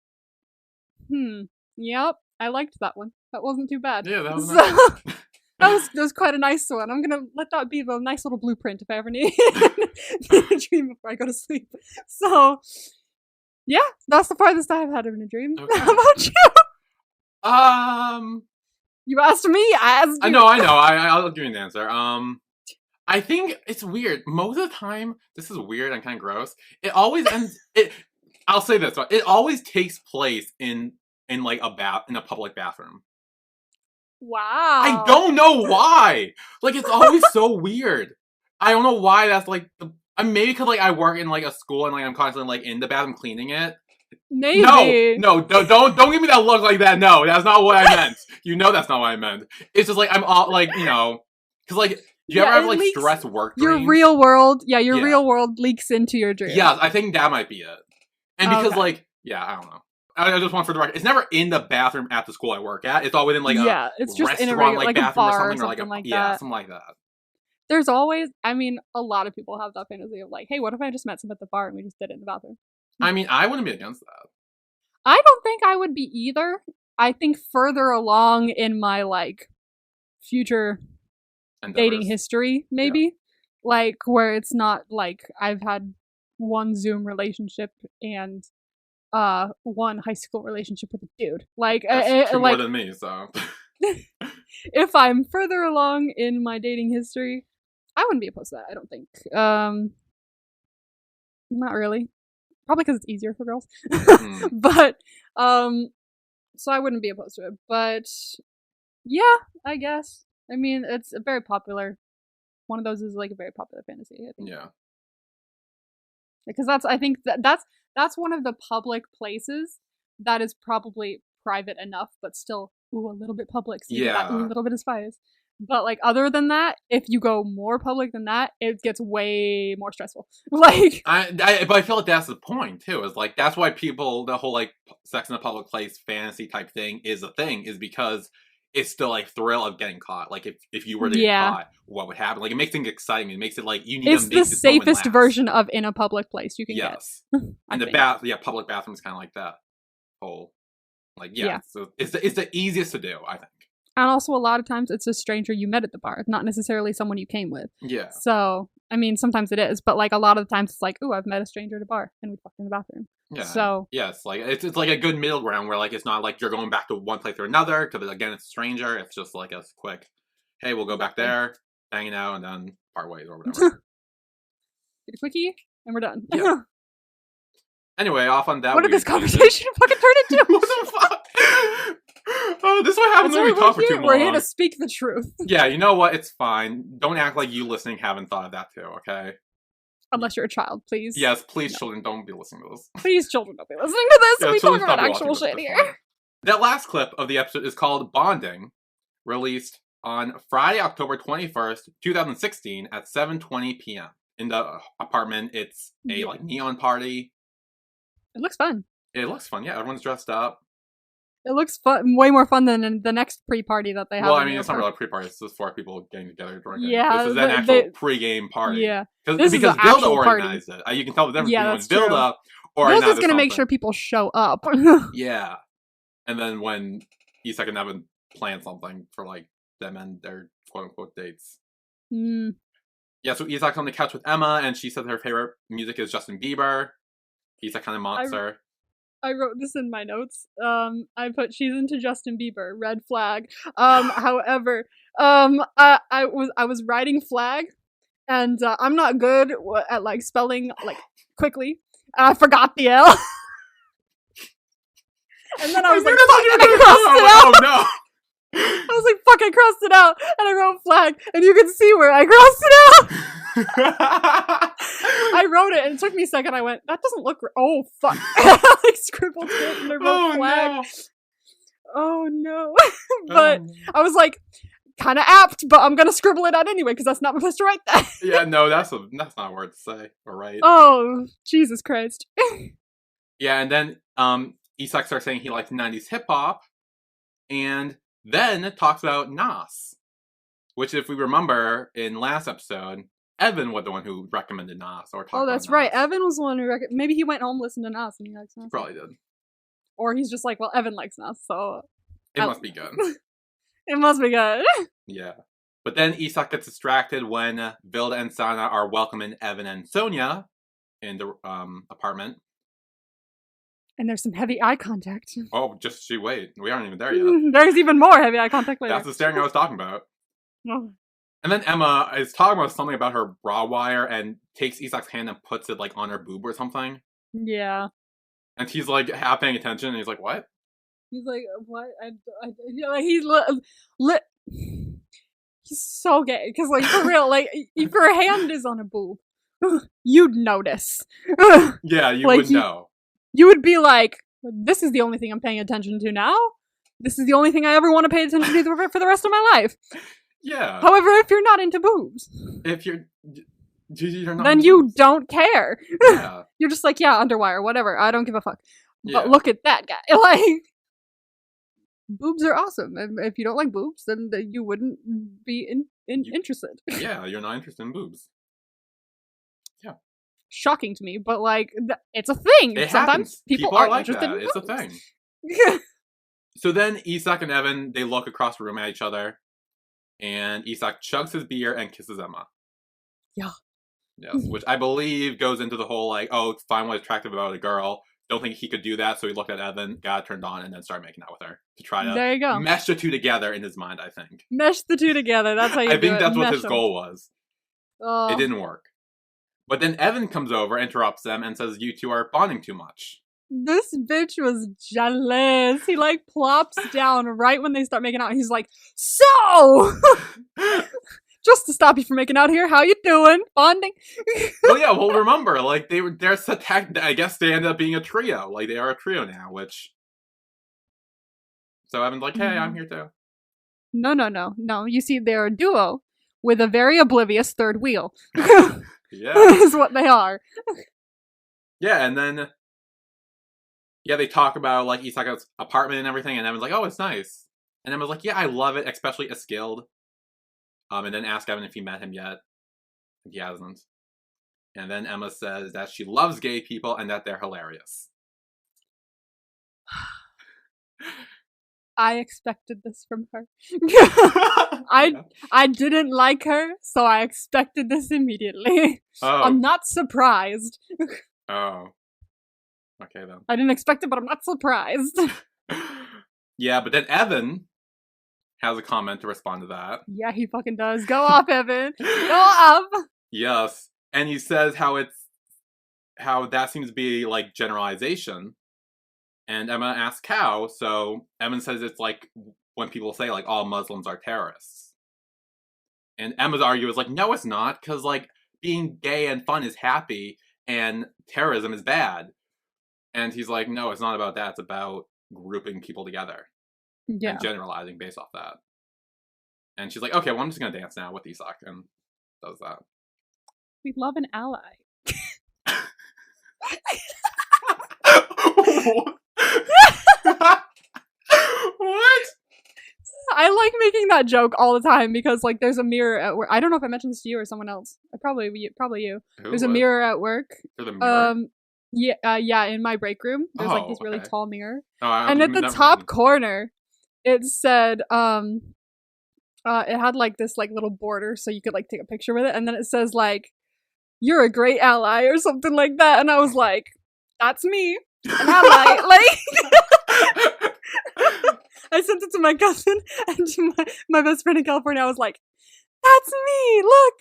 yep, I liked that one. That wasn't too bad. Yeah, that was nice. That was quite a nice one. I'm gonna let that be the nice little blueprint if I ever need a dream before I go to sleep. So, yeah, that's the farthest I've had in a dream. Okay. How about you? You asked me. I asked you. I know. I'll give you an answer. I think it's weird. Most of the time, this is weird and kind of gross. It always ends. I'll say this: it always takes place in like in a public bathroom. Wow. I don't know why. Like, it's always so weird. I don't know why that's like maybe because like I work in like a school and like I'm constantly like in the bathroom cleaning it. Maybe. No, don't give me that look like that. No, that's not what I meant. You know that's not what I meant. It's just like I'm all like, you know, because like you ever have like stress work dreams? Your real world leaks into your dreams. Yeah, I think that might be it. And because like, yeah, I don't know. I just want for the record, it's never in the bathroom at the school I work at. It's all within like a it's just restaurant, in a regular, like like bathroom a bar or something, or something like that. Yeah, something like that. there's always, I mean, a lot of people have that fantasy of like, hey, what if I just met someone at the bar and we just did it in the bathroom? I mean, I wouldn't be against that. I don't think I would be either. I think further along in my like future dating history, maybe, like where it's not like I've had one Zoom relationship and one high school relationship with a dude. Like, That's two like more than me, so. if I'm further along in my dating history, I wouldn't be opposed to that. I don't think. Not really. Probably because it's easier for girls. But so I wouldn't be opposed to it. But yeah, I guess. I mean, it's a very popular. One of those is like a very popular fantasy, I think. Yeah. Because I think that's one of the public places that is probably private enough, but still a little bit public. So a little bit of spice. But like other than that, if you go more public than that, it gets way more stressful. Like but I feel like that's the point too. Is like that's why people the whole like sex in a public place fantasy type thing is a thing, is because it's still like thrill of getting caught. Like if you were to get caught, what would happen? Like it makes things exciting. It makes it like you need. It's to make the safest version of in a public place you can get. And public bathroom is kind of like that whole like So it's the easiest to do, I think. And also, a lot of times, it's a stranger you met at the bar, not necessarily someone you came with. Yeah. So, I mean, sometimes it is, but like a lot of the times, it's like, ooh, I've met a stranger at a bar, and we fucked in the bathroom. Yeah. So it's like it's like a good middle ground where like it's not like you're going back to one place or another because again it's a stranger. It's just like a quick, hey, we'll go back there, hanging out, and then part ways or whatever. Get a quickie, and we're done. Yeah. Anyway, off on that. What did this conversation fucking turn into? What the fuck? Oh, this is what happens when we talk for too long. We're here to speak the truth. Yeah, you know what? It's fine. Don't act like you listening haven't thought of that too, okay? Unless you're a child, please. Yes, please, children, don't be listening to this. Please, children, don't be listening to this. We talk about actual shit here. That last clip of the episode is called Bonding, released on Friday, October 21st, 2016 at 7:20 p.m. In the apartment, it's a like neon party. It looks fun. It looks fun, yeah. Everyone's dressed up. It looks fun, way more fun than the next pre-party that they have. Well, I mean, it's not really a pre-party. It's just 4 people getting together drinking. Yeah, this is an actual pre-game party. Yeah, because Vilda organized it. You can tell the difference between when Vilda organized Vilda's going to make sure people show up. Yeah, and then when Isak and Evan plan something for like them and their quote-unquote dates. Yeah, so Isak's on the couch with Emma, and she says her favorite music is Justin Bieber. Isak kind of mocks her. I wrote this in my notes. I put she's into Justin Bieber, red flag. However, I was writing flag, and I'm not good at like spelling like quickly. I forgot the L, and then I was like, "Fuck!" And I crossed it out. Oh no! I was like, "Fuck!" I crossed it out, and I wrote flag, and you can see where I crossed it out. I wrote it, and it took me a second. I went, that doesn't look oh fuck. I like scribbled it and I wrote flag. No. Oh no. But I was like, kind of apt, but I'm gonna scribble it out anyway because that's not my place to write that. Yeah, no, that's not a word to say or write. Oh Jesus Christ. Yeah, and then Isak starts saying he likes 90s hip hop, and then talks about Nas, which if we remember in last episode, Evan was the one who recommended Nas. Oh, that's right. Evan was the one who maybe he went home, listened to Nas, and he likes Nas. Probably did. Or he's just like, well, Evan likes Nas, so... It must be good. It must be good. Yeah. But then Isak gets distracted when Vilda and Sana are welcoming Evan and Sonia in the apartment. And there's some heavy eye contact. Oh, just you wait. We aren't even there yet. There's even more heavy eye contact later. That's the staring I was talking about. Oh. And then Emma is talking about something about her bra wire and takes Isak's hand and puts it like on her boob or something. Yeah. And he's like half paying attention and he's like, what? He's like, what? He's so gay. Because like for real, like if your hand is on a boob, you'd notice. Yeah, you like, would know. You would be like, this is the only thing I'm paying attention to now. This is the only thing I ever want to pay attention to for the rest of my life. Yeah. However, if you're not into boobs, if you're not, then you boobs. Don't care. Yeah. You're just like, yeah, underwire, whatever. I don't give a fuck. Yeah. But look at that guy. Like, boobs are awesome. And if you don't like boobs, then you wouldn't be interested. Yeah, you're not interested in boobs. Shocking to me, but like it's a thing. It Sometimes happens. people are aren't like interested that. in It's a boobs. thing. So then Isak and Evan, they look across the room at each other, and Isak chugs his beer and kisses Emma. Yeah. Yes, which I believe goes into the whole like, oh, find what's attractive about a girl. Don't think he could do that, so he looked at Evan, got turned on, and then started making out with her to try to There you go. mesh the two together in his mind. I think. Mesh the two together. That's how you I do it. think that's what Mesh his 'em. goal was. Oh. It didn't work. But then Evan comes over, interrupts them, and says, "You two are bonding too much." This bitch was jealous. He like plops down right when they start making out. And he's like, "So, just to stop you from making out here, how you doing? Bonding?" Well, yeah. Well, remember, like I guess they ended up being a trio. Like they are a trio now. Which, so Evan's like, "Hey, I'm here too." No. You see, they're a duo with a very oblivious third wheel. Yeah. Is what they are. Yeah, and then they talk about like Isak's apartment and everything, and Evan's like, "Oh, it's nice." And Emma's like, "Yeah, I love it, especially Eskilde." And then ask Evan if he met him yet. He hasn't. And then Emma says that she loves gay people and that they're hilarious. I expected this from her. I didn't like her, so I expected this immediately. Oh. I'm not surprised. Oh. Okay then. I didn't expect it, but I'm not surprised. Yeah, but then Evan has a comment to respond to that. Yeah, he fucking does. Go off, Evan. Go off. Yes. And he says how that seems to be like generalization. And Emma asks how, so Evan says it's like when people say like all Muslims are terrorists. And Emma's argument is like, no, it's not, because like being gay and fun is happy and terrorism is bad. And he's like, no, it's not about that, it's about grouping people together. Yeah. And generalizing based off that. And she's like, okay, well I'm just gonna dance now with Isak, and does that. We love an ally. What? I like making that joke all the time because like there's a mirror at work. I don't know if I mentioned this to you or someone else. Probably you. There's a mirror at work. There's a mirror? Yeah, in my break room. There's like this really okay. tall mirror. Oh, And at the top corner, it said it had like this like little border so you could like take a picture with it, and then it says like, "You're a great ally" or something like that, and I was like, that's me, an ally. Like I sent it to my cousin and to my best friend in California. I was like, that's me, look,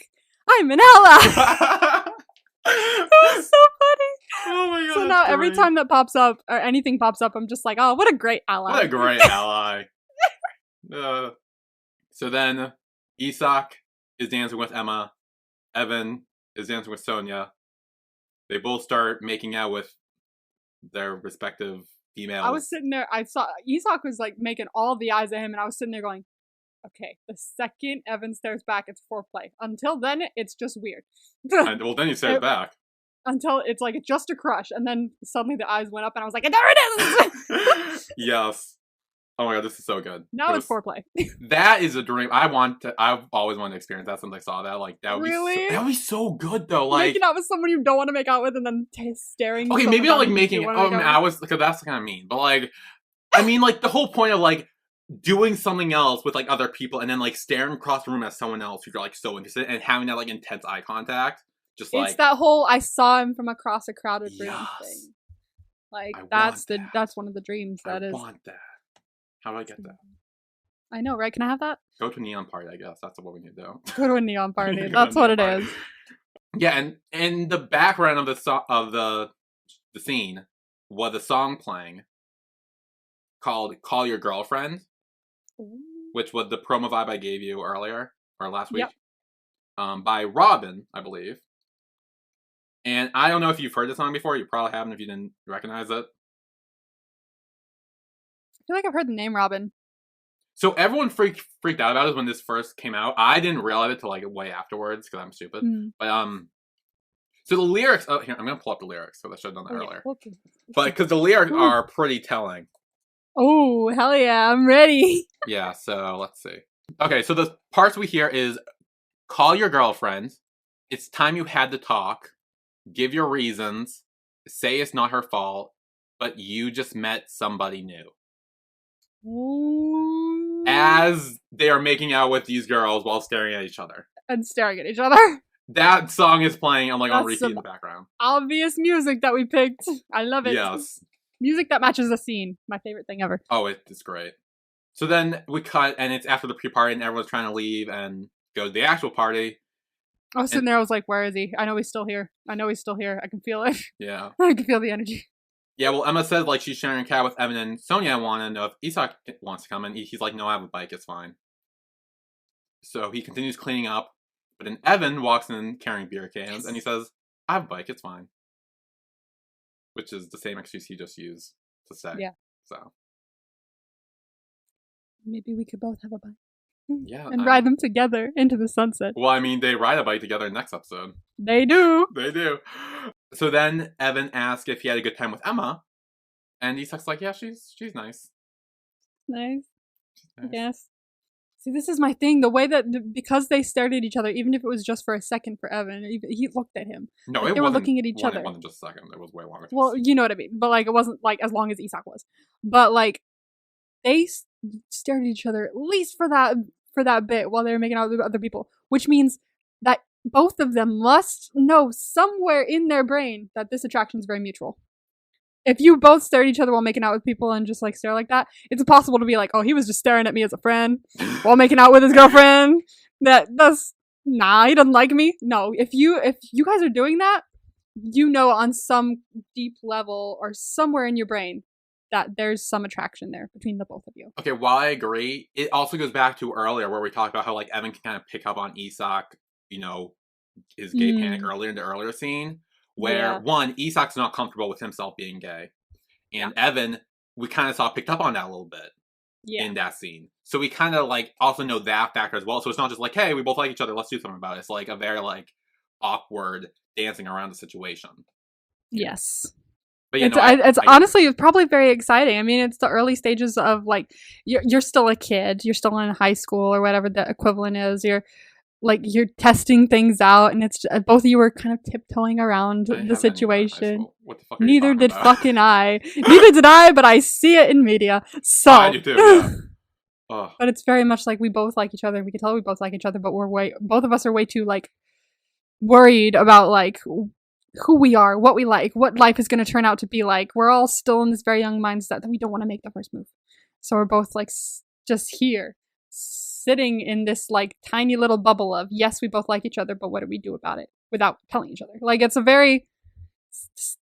I'm an ally. It was so funny. Oh my god. So now every time that pops up or anything pops up, I'm just like, oh, what a great ally. What a great ally. So then Isak is dancing with Emma. Evan is dancing with Sonia. They both start making out with their respective females. I was sitting there, I saw Isak was like making all the eyes at him, and I was sitting there going, okay, the second Evan stares back, it's foreplay. Until then, it's just weird. And, well, then he stares back. Until it's like just a crush, and then suddenly the eyes went up, and I was like, there it is! Yes. Oh my god, this is so good. Now it's foreplay. That is a dream. I've always wanted to experience that since I saw that. Like, that would be so good though. Like making out with someone you don't want to make out with, and then staring. Okay, maybe not like making. Because that's kind of mean. But like, I mean, like the whole point of like doing something else with like other people, and then like staring across the room at someone else who you're like so interested, and having that like intense eye contact. Just like it's that whole I saw him from across a crowded room thing. Like that's one of the dreams. I want that. How do I get that? I know, right? Can I have that? Go to a neon party, I guess. That's what we need to do. Go to a neon party. That's what it is. Yeah, and in the background of the scene was a song playing called "Call Your Girlfriend," which was the promo vibe I gave you earlier or last week, by Robin, I believe. And I don't know if you've heard the song before. You probably haven't if you didn't recognize it. I feel like I've heard the name Robin. So everyone freaked out about it when this first came out. I didn't realize it till like way afterwards because I'm stupid. But so the lyrics. Oh, here I'm gonna pull up the lyrics because I should have done that earlier. Okay. But because the lyrics are pretty telling. Oh, hell yeah, I'm ready. Yeah, so let's see. Okay, so the parts we hear is call your girlfriend. It's time you had to talk. Give your reasons. Say it's not her fault, but you just met somebody new. Ooh. As they are making out with these girls while staring at each other. And staring at each other. That song is playing on That's repeat in the background. Obvious music that we picked. I love it. Yes. Music that matches the scene. My favorite thing ever. Oh, it's great. So then we cut, and it's after the pre-party, and everyone's trying to leave and go to the actual party. I was sitting there, I was like, where is he? I know he's still here. I can feel it. Yeah. I can feel the energy. Yeah, well, Emma says, like, she's sharing a cab with Evan and Sonia. I want to know if Isak wants to come, and he's like, no, I have a bike, it's fine. So he continues cleaning up, but then Evan walks in carrying beer cans, and he says, I have a bike, it's fine. Which is the same excuse he just used to say. Yeah. So. Maybe we could both have a bike. Yeah. And ride them together into the sunset. Well, I mean, they ride a bike together next episode. They do. They do. So then Evan asks if he had a good time with Emma. And Isak's like, yeah, she's nice. Nice. She's nice. Yes. See, this is my thing. The way that, because they stared at each other, even if it was just for a second for Evan, he looked at him. No, like it they wasn't. Were looking at each other. It wasn't just a second. It was way longer. Well, you know what I mean. But, like, it wasn't, like, as long as Isak was. But, like, they stared at each other at least for that bit while they were making out with other people. Which means that both of them must know somewhere in their brain that this attraction is very mutual. If you both stare at each other while making out with people and just, like, stare like that, it's impossible to be like, oh, he was just staring at me as a friend while making out with his girlfriend. He doesn't like me. No, if you guys are doing that, you know on some deep level or somewhere in your brain that there's some attraction there between the both of you. Okay, while I agree, it also goes back to earlier where we talked about how, like, Evan can kind of pick up on Isak, you know, his gay panic earlier in the earlier scene. Where, one, Isak's not comfortable with himself being gay. And Evan, we kind of saw picked up on that a little bit in that scene. So we kind of, like, also know that factor as well. So it's not just like, hey, we both like each other, let's do something about it. It's, like, a very, like, awkward dancing around the situation. Yes. But, you it's honestly probably very exciting. I mean, it's the early stages of, like, you're still a kid. You're still in high school or whatever the equivalent is. You're testing things out, and it's just, both of you were kind of tiptoeing around the situation. What the fuck Neither did about? fucking I. Neither did I, but I see it in media. So. I do too, yeah. Oh. But it's very much like we both like each other. We can tell we both like each other, but both of us are way too, like, worried about, like, who we are, what we like, what life is going to turn out to be like. We're all still in this very young mindset that we don't want to make the first move. So we're both, like, just here, sitting in this, like, tiny little bubble of, yes, we both like each other, but what do we do about it without telling each other? Like, it's a very it's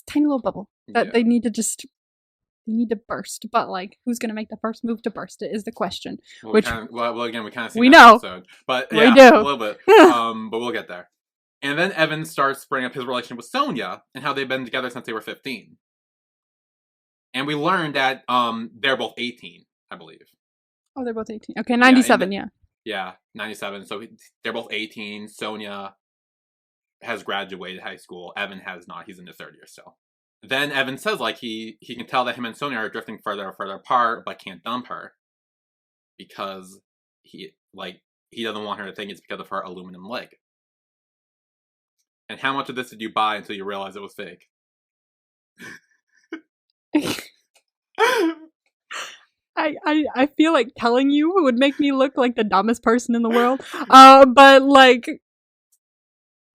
tiny little bubble that they need to burst. But, like, who's going to make the first move to burst it is the question. Well, again, we kind of see we that know. episode. But, we yeah, do. a little bit. But we'll get there. And then Evan starts bringing up his relationship with Sonia and how they've been together since they were 15. And we learned that they're both 18, I believe. Oh, they're both 18. Okay, 97, yeah. Yeah, 97. So they're both 18. Sonia has graduated high school. Evan has not. He's in his third year still. Then Evan says, like, he can tell that him and Sonia are drifting further and further apart, but can't dump her. Because he doesn't want her to think it's because of her aluminum leg. And how much of this did you buy until you realized it was fake? I feel like telling you would make me look like the dumbest person in the world. But, like,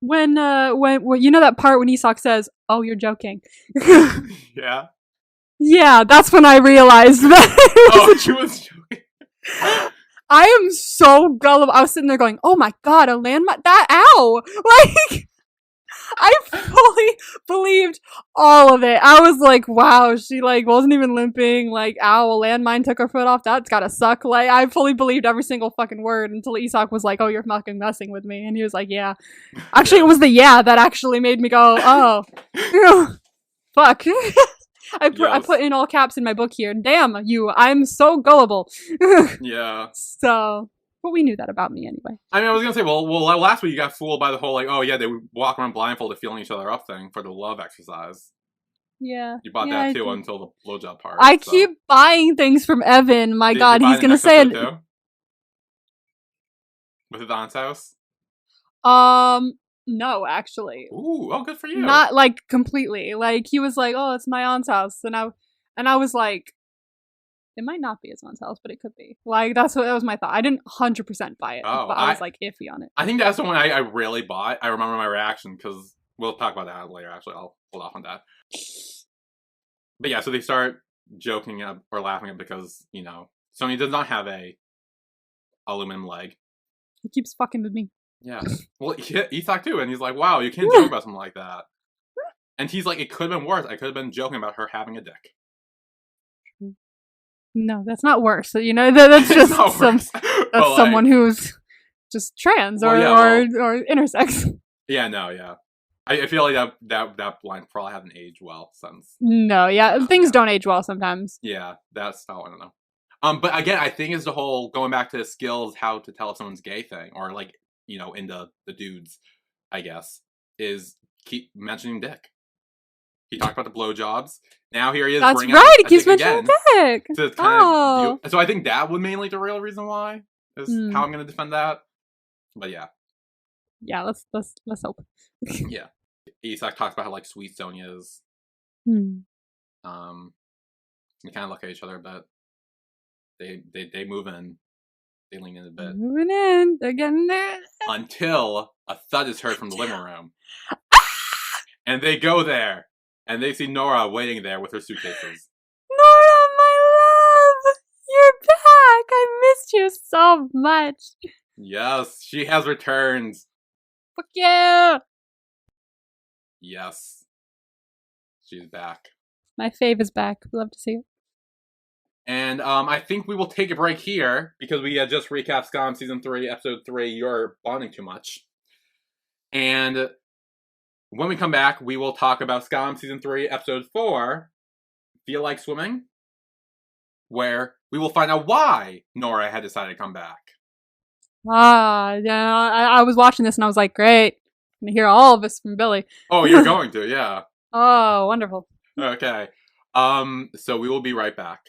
when you know that part when Isak says, "Oh, you're joking." Yeah. Yeah, that's when I realized that. She was joking. I am so gullible. I was sitting there going, "Oh my god, a landmine! Ow!" Like, I fully believed all of it. I was like, wow, she, like, wasn't even limping. Like, ow, a landmine took her foot off. That's gotta suck. Like, I fully believed every single fucking word until Isak was like, oh, you're fucking messing with me. And he was like, yeah. Actually, it was the yeah that actually made me go, oh. Fuck. I put in all caps in my book here. Damn you, I'm so gullible. Yeah. So... But we knew that about me anyway. I mean, I was gonna say, well, last week you got fooled by the whole, like, oh yeah, they would walk around blindfolded feeling each other up thing for the love exercise. Yeah. You bought Yeah, that I too did. until the blowjob part. I so. keep buying things from Evan. My Did God, you buy he's the gonna next say episode it. too? Was it Don's house? No, actually. Ooh, oh, good for you. Not like completely. Like he was like, "Oh, it's my aunt's house," and I was like, "It might not be his aunt's house, but it could be." Like that was my thought. I didn't 100% buy it, Oh, but I was like iffy on it. I think that's the one I really bought. I remember my reaction because we'll talk about that later. Actually, I'll hold off on that. But yeah, so they start joking or laughing because Sony does not have a aluminum leg. He keeps fucking with me. Yeah. Well, Isak too, and he's like, "Wow, you can't joke about something like that." And he's like, "It could have been worse. I could have been joking about her having a dick." No, that's not worse. That's just someone who's just trans or intersex. Yeah, no, yeah. I feel like that line probably hasn't aged well since. No, yeah, things don't age well sometimes. Yeah, that's not what I know. But again, I think it's the whole going back to the skills, how to tell if someone's gay thing, or like into the dudes, I guess, is keep mentioning dick. He talked about the blowjobs. Now here he is. That's right. He keeps mentioning dick. To kind of so I think that would mainly the real reason why is how I'm going to defend that. But yeah. Yeah, let's hope. Yeah, Isak talks about how like sweet Sonya is. We kind of look at each other, but they move in. They lean in a bit. Moving in. They're getting there. Until a thud is heard from the living room. And they go there. And they see Nora waiting there with her suitcases. Nora, my love! You're back! I missed you so much. Yes, she has returned. Fuck yeah! Yes. She's back. My fave is back. Love to see it. And I think we will take a break here because we just recapped Skam Season 3, Episode 3, You're Bonding Too Much. And when we come back, we will talk about Skam Season 3, Episode 4, Feel Like Swimming, where we will find out why Nora had decided to come back. Yeah, I was watching this and I was like, great. I'm going to hear all of this from Billy. Oh, you're going to, yeah. Oh, wonderful. Okay. So we will be right back.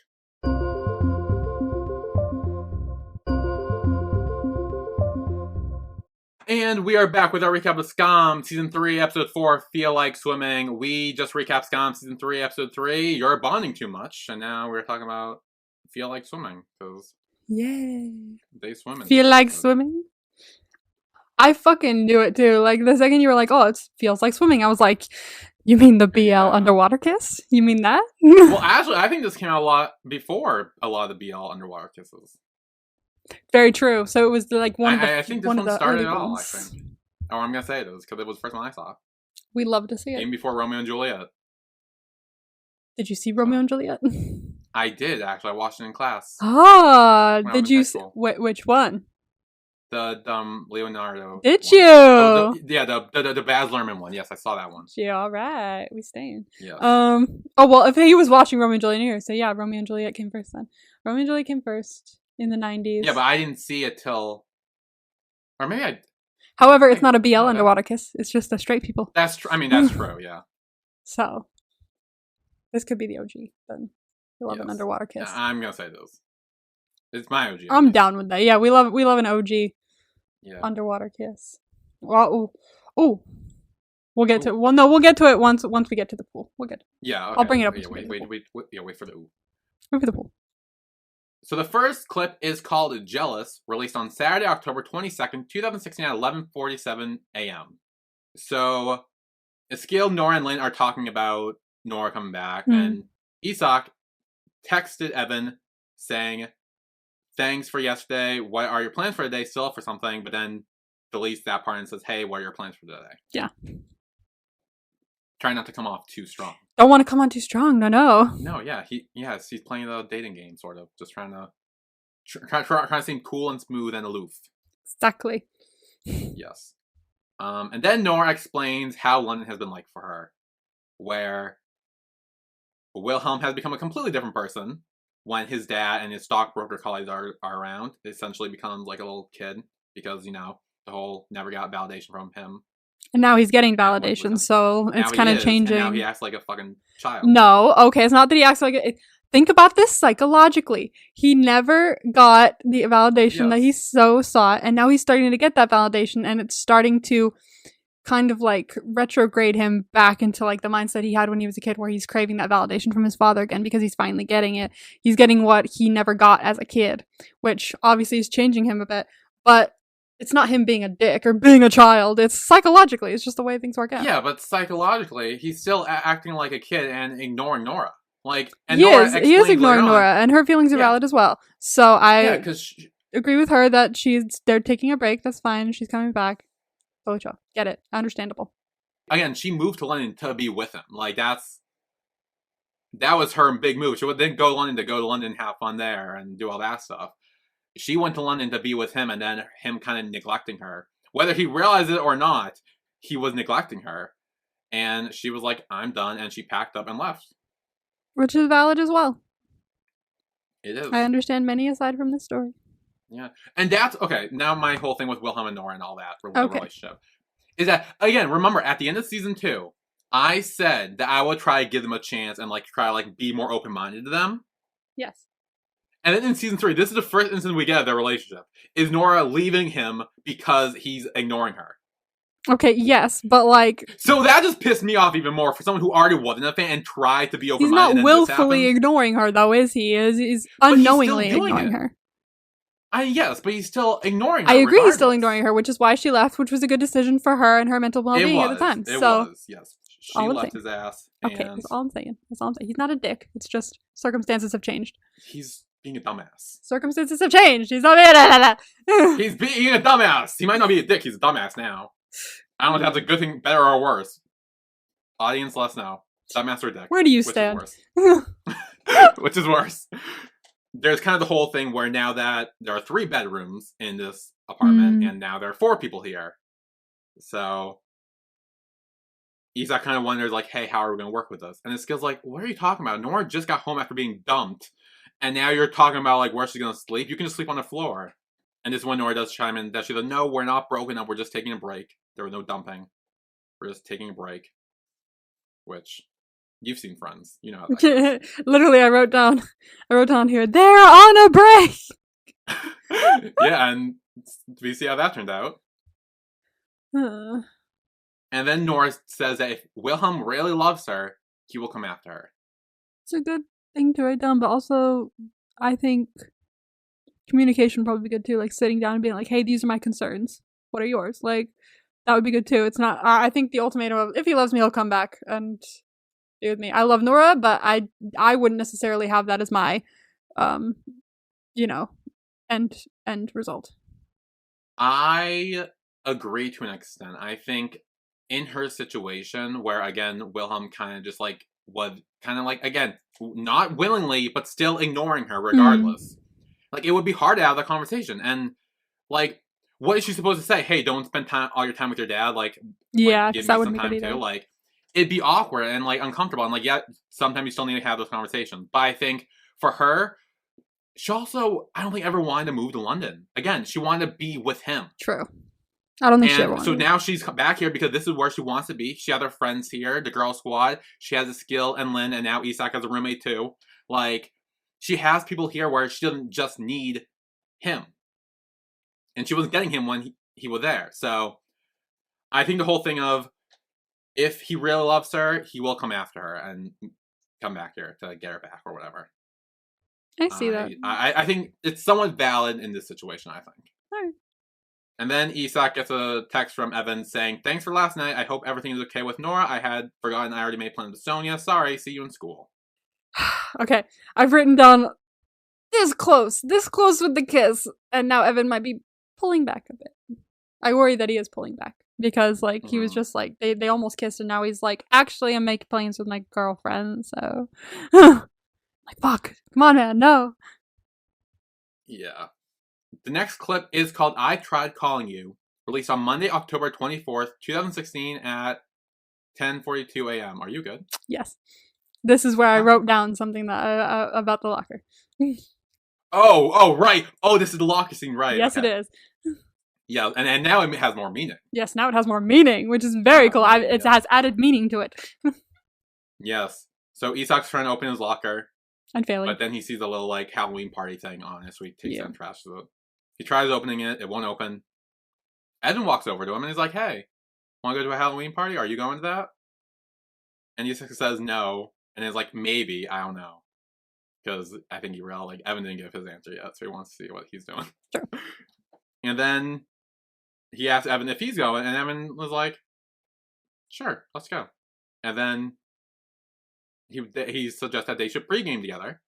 And we are back with our recap of Skam, Season 3, Episode 4, Feel Like Swimming. We just recapped Skam, Season 3, Episode 3, You're Bonding Too Much. And now we're talking about Feel Like Swimming, because yay, they swim. Feel like swimming? I fucking knew it too. Like, the second you were like, oh, it feels like swimming, I was like, you mean the BL underwater kiss? You mean that? Well, actually, I think this came out a lot before a lot of the BL underwater kisses. Very true. So it was like one of the I think this one started it all, I think. Or I'm going to say it was because it was the first one I saw. We love to see it. Even before Romeo and Juliet. Did you see Romeo and Juliet? I did, actually. I watched it in class. Ah, did you? Which one? The Leonardo. Did one. You? Oh, the Baz Luhrmann one. Yes, I saw that one. Yeah, all right. We staying. Yes. Oh, well, if he was watching Romeo and Juliet here, so yeah, Romeo and Juliet came first then. Romeo and Juliet came first in the 90s. Yeah, but I didn't see it till... Or maybe I... However, it's not a BL underwater kiss. It's just a straight people. That's true. I mean, that's true, yeah. So, this could be the OG, then. We love an underwater kiss. I'm going to say those. It's my OG. I'm down with that. Yeah, we love an OG underwater kiss. Well, we'll get to. Well, no, we'll get to it once we get to the pool. We'll get. To it. Yeah, okay. I'll bring it up. Wait for the. Wait for the pool. So the first clip is called "Jealous," released on Saturday, October 22nd, 2016, at 11:47 a.m. So, Eskil, Nora, and Lynn are talking about Nora coming back, and Isak texted Evan saying, "Thanks for yesterday. What are your plans for today? Still up for something?" But then deletes that part and says, "Hey, what are your plans for today?" Yeah. Try not to come off too strong. Don't want to come on too strong. No. No, yeah, he's playing the dating game, sort of, just trying to seem cool and smooth and aloof. Exactly. Yes. And then Nora explains how London has been like for her, where Wilhelm has become a completely different person when his dad and his stockbroker colleagues are around. It essentially becomes like a little kid because, the whole never got validation from him. And now he's getting That went with validation, him. so Now it's he kind of is, changing. And now he acts like a fucking child. No, okay, it's not that he acts like it. Think about this psychologically. He never got the validation that he so sought, and now he's starting to get that validation, and it's starting to kind of like retrograde him back into like the mindset he had when he was a kid, where he's craving that validation from his father again because he's finally getting it. He's getting what he never got as a kid, which obviously is changing him a bit, but it's not him being a dick or being a child. It's psychologically. It's just the way things work out. Yeah, but psychologically, he's still acting like a kid and ignoring Nora. Like, and he Nora is. He is ignoring later on- Nora, and her feelings are Yeah. valid as well. So I Yeah, because agree with her that they're taking a break. That's fine. She's coming back. Totally chill. Get it. Understandable. again, she moved to London to be with him. Like, that was her big move. She didn't go to London, have fun there, and do all that stuff. She went to London to be with him, and then him kind of neglecting her. Whether he realized it or not, he was neglecting her. And she was like, I'm done, and she packed up and left. Which is valid as well. It is. I understand many aside from this story. Yeah. And that's, okay, now my whole thing with Wilhelm and Nora and all that, the Okay. relationship, is that, again, remember, at the end of season 2, I said that I would try to give them a chance and, like, try to, like, be more open-minded to them. Yes. And then in season 3, this is the first instance we get of their relationship, is Nora leaving him because he's ignoring her. Okay, yes, but like... So that just pissed me off even more for someone who already wasn't a fan and tried to be He's open-minded. not willfully ignoring her, though, is he? He's But he's unknowingly still doing ignoring it. her. Yes, but he's still ignoring her. I agree he's still regardless. ignoring her, which is why she left, which was a good decision for her and her mental well-being at the time. It So, was, yes. She all I'm left saying. his ass. okay, And that's all I'm saying. That's all I'm saying. He's not a dick. It's just circumstances have changed. he's being a dumbass. Circumstances have changed. He's not... He's being a dumbass. He might not be a dick. He's a dumbass now. I don't know if that's a good thing, better or worse. Audience, let us know. Dumbass or dick. Where do you Which stand? Is worse? Which is worse? There's kind of the whole thing where now that there are 3 bedrooms in this apartment, and now there are 4 people here. So Isak kind of wonders, like, hey, how are we going to work with this? And this kid's like, what are you talking about? Nora just got home after being dumped, and now you're talking about, like, where she's going to sleep? You can just sleep on the floor. And this one Nora does chime in that she's like, no, we're not broken up. We're just taking a break. There was no dumping. We're just taking a break. Which, you've seen Friends. You know how that goes. Literally, I wrote down here, they're on a break! Yeah, and we see how that turned out. Uh, And then Nora says that if Wilhelm really loves her, he will come after her. it's a good thing to write down, but also, I think communication would probably be good too, like sitting down and being like, hey, these are my concerns. What are yours? Like, that would be good too. It's not, I think the ultimatum of, if he loves me, he'll come back and be with me. I love Nora, but I wouldn't necessarily have that as my, end result. I agree to an extent. I think in her situation, where again, Wilhelm kind of just like was kind of like, again, not willingly, but still ignoring her regardless. Like, it would be hard to have that conversation. And, like, what is she supposed to say? Hey, don't spend all your time with your dad. Like, Yeah, give me that some wouldn't be time good either. too. Like, it'd be awkward and, like, uncomfortable. And, like, yeah, sometimes you still need to have those conversations. But I think for her, she also, I don't think ever wanted to move to London. Again, she wanted to be with him. True. I don't think she ever And so wanted. now she's back here because this is where she wants to be. She has her friends here, the girl squad. She has a skill and Lynn, and now Isak has a roommate too. Like, she has people here where she doesn't just need him. And she wasn't getting him when he was there. So I think the whole thing of, if he really loves her, he will come after her and come back here to get her back or whatever. I see that. I think it's somewhat valid in this situation, I think. Alright. And then Isak gets a text from Evan saying, thanks for last night. I hope everything is okay with Nora. I had forgotten I already made plans with Sonia. Sorry, see you in school. Okay, I've written down this close with the kiss, and now Evan might be pulling back a bit. I worry that he is pulling back because, like, he was just like they almost kissed, and now he's like, actually, I'm making plans with my girlfriend. So, like, fuck, come on, man, no. Yeah. The next clip is called "I Tried Calling You," released on Monday, October 24th, 2016 at 10:42 a.m. Are you good? Yes, this is where I wrote down something that about the locker. Oh, right. Oh, this is the locker scene, right? Yes, okay. it is. Yeah, and now it has more meaning. Yes, now it has more meaning, which is very cool. It Yeah. has added meaning to it. Yes. So Isak's trying to open his locker, And failing. but then he sees a little like Halloween party thing on it, so he takes it Yeah. and trashes it. He tries opening it, it won't open. Evan walks over to him and he's like, "Hey, want to go to a Halloween party? Are you going to that?" And Isak says no, and is like, "Maybe, I don't know." Because I think he realized, like, Evan didn't give his answer yet, so he wants to see what he's doing. Sure. And then he asked Evan if he's going, and Evan was like, "Sure, let's go." And then he suggests that they should pregame together.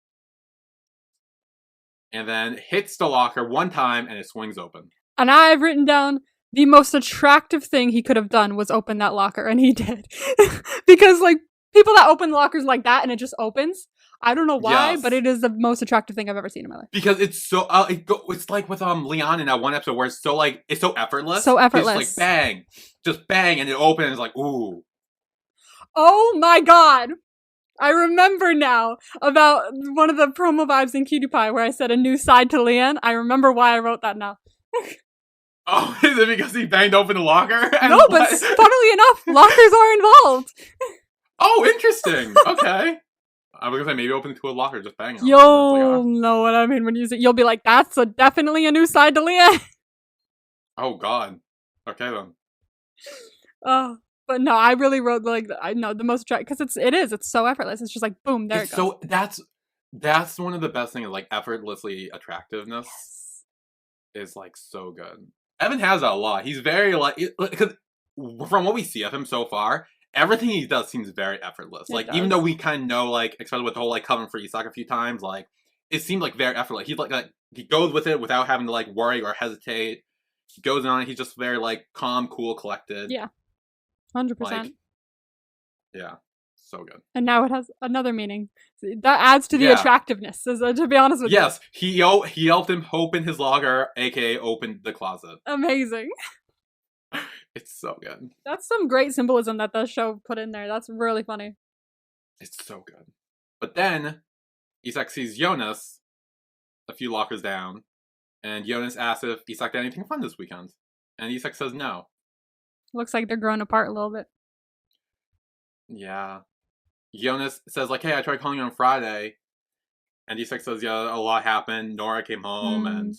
And then hits the locker one time, and it swings open. And I've written down the most attractive thing he could have done was open that locker, and he did. Because, like, people that open lockers like that and it just opens, I don't know why, Yes. but it is the most attractive thing I've ever seen in my life. Because it's so, it's like with Leon in that one episode where it's so like, it's so effortless. So effortless. It's like just bang, and it opens, and it's like, ooh. Oh my god! I remember now about one of the promo vibes in Cutie Pie where I said a new side to Leanne. I remember why I wrote that now. Oh, is it because he banged open the locker? No, but funnily enough, lockers are involved. Oh, interesting. Okay. I was gonna say maybe open to a locker, just bang. You'll know what I mean when you say. You'll be like, "That's definitely a new side to Leanne." Oh God. Okay then. But no, I really wrote like I know the most attractive because it's so effortless. It's just like boom, there it goes. So that's one of the best things. Like effortlessly attractiveness is like so good. Evan has that a lot. He's very like because from what we see of him so far, everything he does seems very effortless. It Like does. even though we kind of know, like especially with the whole like covering for Isak a few times, like it seemed like very effortless. He's like he goes with it without having to like worry or hesitate. He goes on it. He's just very like calm, cool, collected. Yeah, 100%. Like, yeah, so good. And now it has another meaning. That adds to the Yeah. attractiveness, to be honest with Yes, he helped him open his locker, aka open the closet. you. Amazing. It's so good. That's some great symbolism that the show put in there. That's really funny. It's so good. But then Isak sees Jonas a few lockers down, and Jonas asks if Isak did anything fun this weekend. And Isak says no. Looks like they're growing apart a little bit. Yeah. Jonas says, like, hey, I tried calling you on Friday. And Isak says, yeah, a lot happened. Nora came home and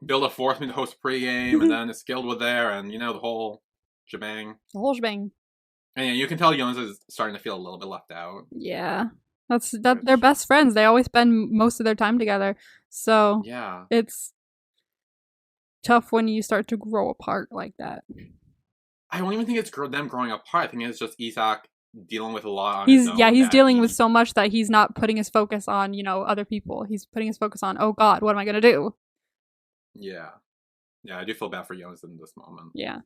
Bilda forced me to host pregame, and then Eskil was there, and, you know, the whole shebang. The whole shebang. And yeah, you can tell Jonas is starting to feel a little bit left out. Yeah. They're best friends. They always spend most of their time together. So Yeah. it's tough when you start to grow apart like that. I don't even think it's them growing apart. I think it's just Isak dealing with a lot on his own. He's dealing with so much that he's not putting his focus on, other people. He's putting his focus on, oh God, what am I going to do? Yeah. Yeah, I do feel bad for Jonas in this moment. Yeah.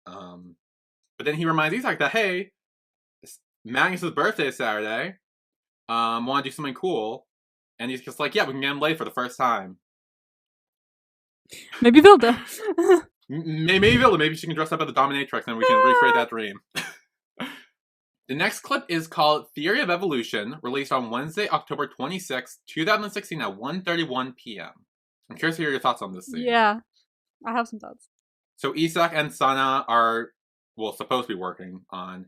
But then he reminds Isak that, hey, Magnus's birthday is Saturday. Want to do something cool? And he's just like, yeah, we can get him late for the first time. Maybe Vilda. Maybe Vilda. Maybe she can dress up as the Dominatrix and we can recreate that dream. The next clip is called Theory of Evolution, released on Wednesday, October 26, 2016 at 1:31 p.m. I'm curious to hear your thoughts on this scene. Yeah. I have some thoughts. So Isak and Sana are, supposed to be working on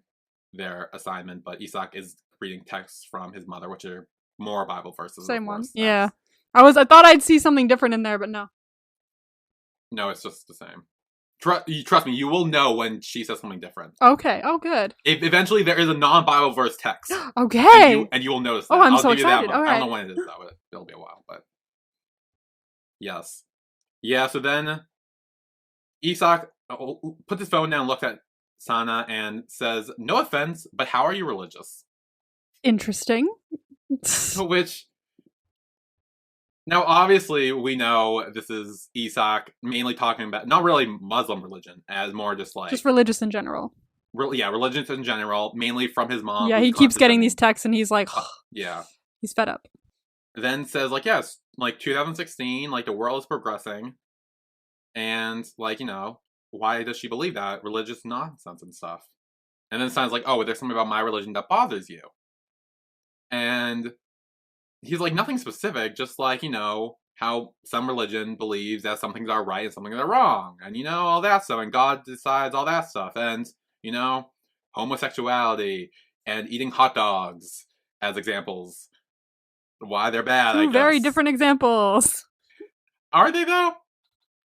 their assignment, but Isak is reading texts from his mother, which are more Bible verses. Same one. Yeah. I thought I'd see something different in there, but no. No, it's just the same. Trust me, you will know when she says something different. Okay. Oh, good. If eventually there is a non-Bible verse text. Okay. And you will notice that. Oh, I'm I'll so give you that excited. one. All I don't know right. when it is, though. It'll be a while, but... Yes. Yeah, so then Isak puts his phone down, looks at Sana, and says, no offense, but how are you religious? Interesting. Which... Now, obviously, we know this is Isak mainly talking about, not really Muslim religion, as more just like... Just religious in general. Religions in general, mainly from his mom. Yeah, he keeps getting these texts and he's like... yeah. He's fed up. Then says, like, yes, like, 2016, like, the world is progressing. And, like, why does she believe that? Religious nonsense and stuff. And then sounds like, oh, there's something about my religion that bothers you. And... he's like, nothing specific, just like, how some religion believes that some things are right and some things are wrong, and all that stuff, and God decides all that stuff, and homosexuality and eating hot dogs as examples. Why they're bad, I Two guess. very different examples. Are they, though?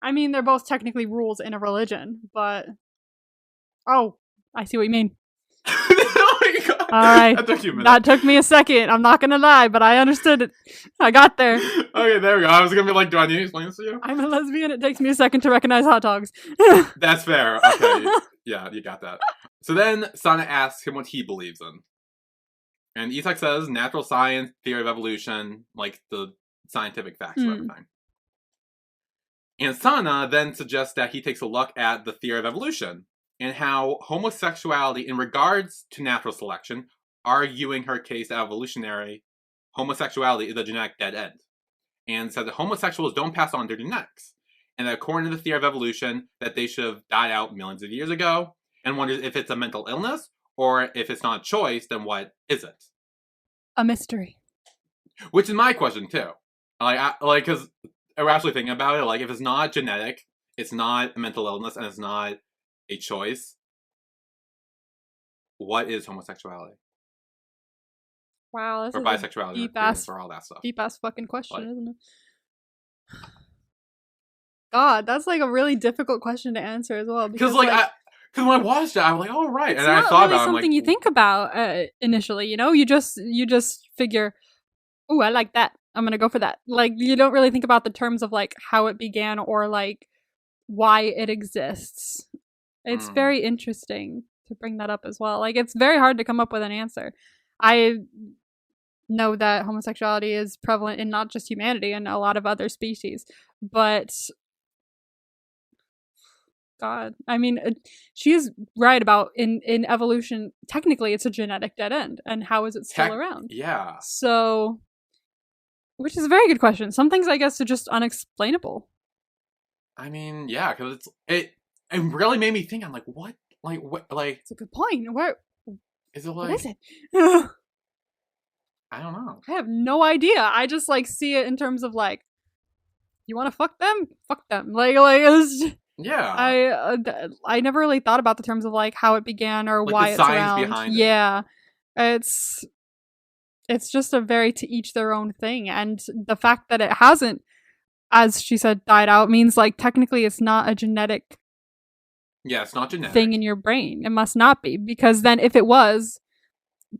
I mean, they're both technically rules in a religion, but... Oh, I see what you mean. Oh my God. Alright, That took you a minute. that took me a second. I'm not gonna lie, but I understood it. I got there. Okay, there we go. I was gonna be like, do I need to explain this to you? I'm a lesbian. It takes me a second to recognize hot dogs. That's fair. Okay. Yeah, you got that. So then Sana asks him what he believes in. And Isak says natural science, theory of evolution, like the scientific facts of everything. And Sana then suggests that he takes a look at the theory of evolution and how homosexuality in regards to natural selection, arguing her case that evolutionary homosexuality is a genetic dead end. And said that homosexuals don't pass on their genetics. And that according to the theory of evolution, that they should have died out millions of years ago, and wonders if it's a mental illness, or if it's not a choice, then what is it? A mystery. Which is my question, too. Because we're actually thinking about it, like, if it's not genetic, it's not a mental illness, and it's not a choice, what is homosexuality? Wow, this or is a bisexuality, deep-ass or all that stuff. deep-ass fucking question, What? isn't it? God, that's like a really difficult question to answer as well. Because when I watched it, I was like, "Oh right," it's and I not thought really about it, I'm something like, you think about initially. You just figure, "Oh, I like that. I'm gonna go for that." Like you don't really think about the terms of like how it began or like why it exists. It's very interesting to bring that up as well. Like it's very hard to come up with an answer. I know that homosexuality is prevalent in not just humanity and a lot of other species, but God, I mean, she is right about in evolution. Technically, it's a genetic dead end, and how is it still around? Yeah. So, which is a very good question. Some things, I guess, are just unexplainable. I mean, yeah, because it really made me think. I'm like, what? Like, it's a good point. Where is it? Like, what is it? I don't know. I have no idea. I just like see it in terms of like, you want to fuck them? Fuck them. Like it's. Yeah. I never really thought about the terms of like how it began or like why the it's science around. Behind yeah, it's just a very to each their own thing, and the fact that it hasn't, as she said, died out means like technically it's not a genetic. Yeah, it's not genetic thing in your brain. It must not be, because then if it was,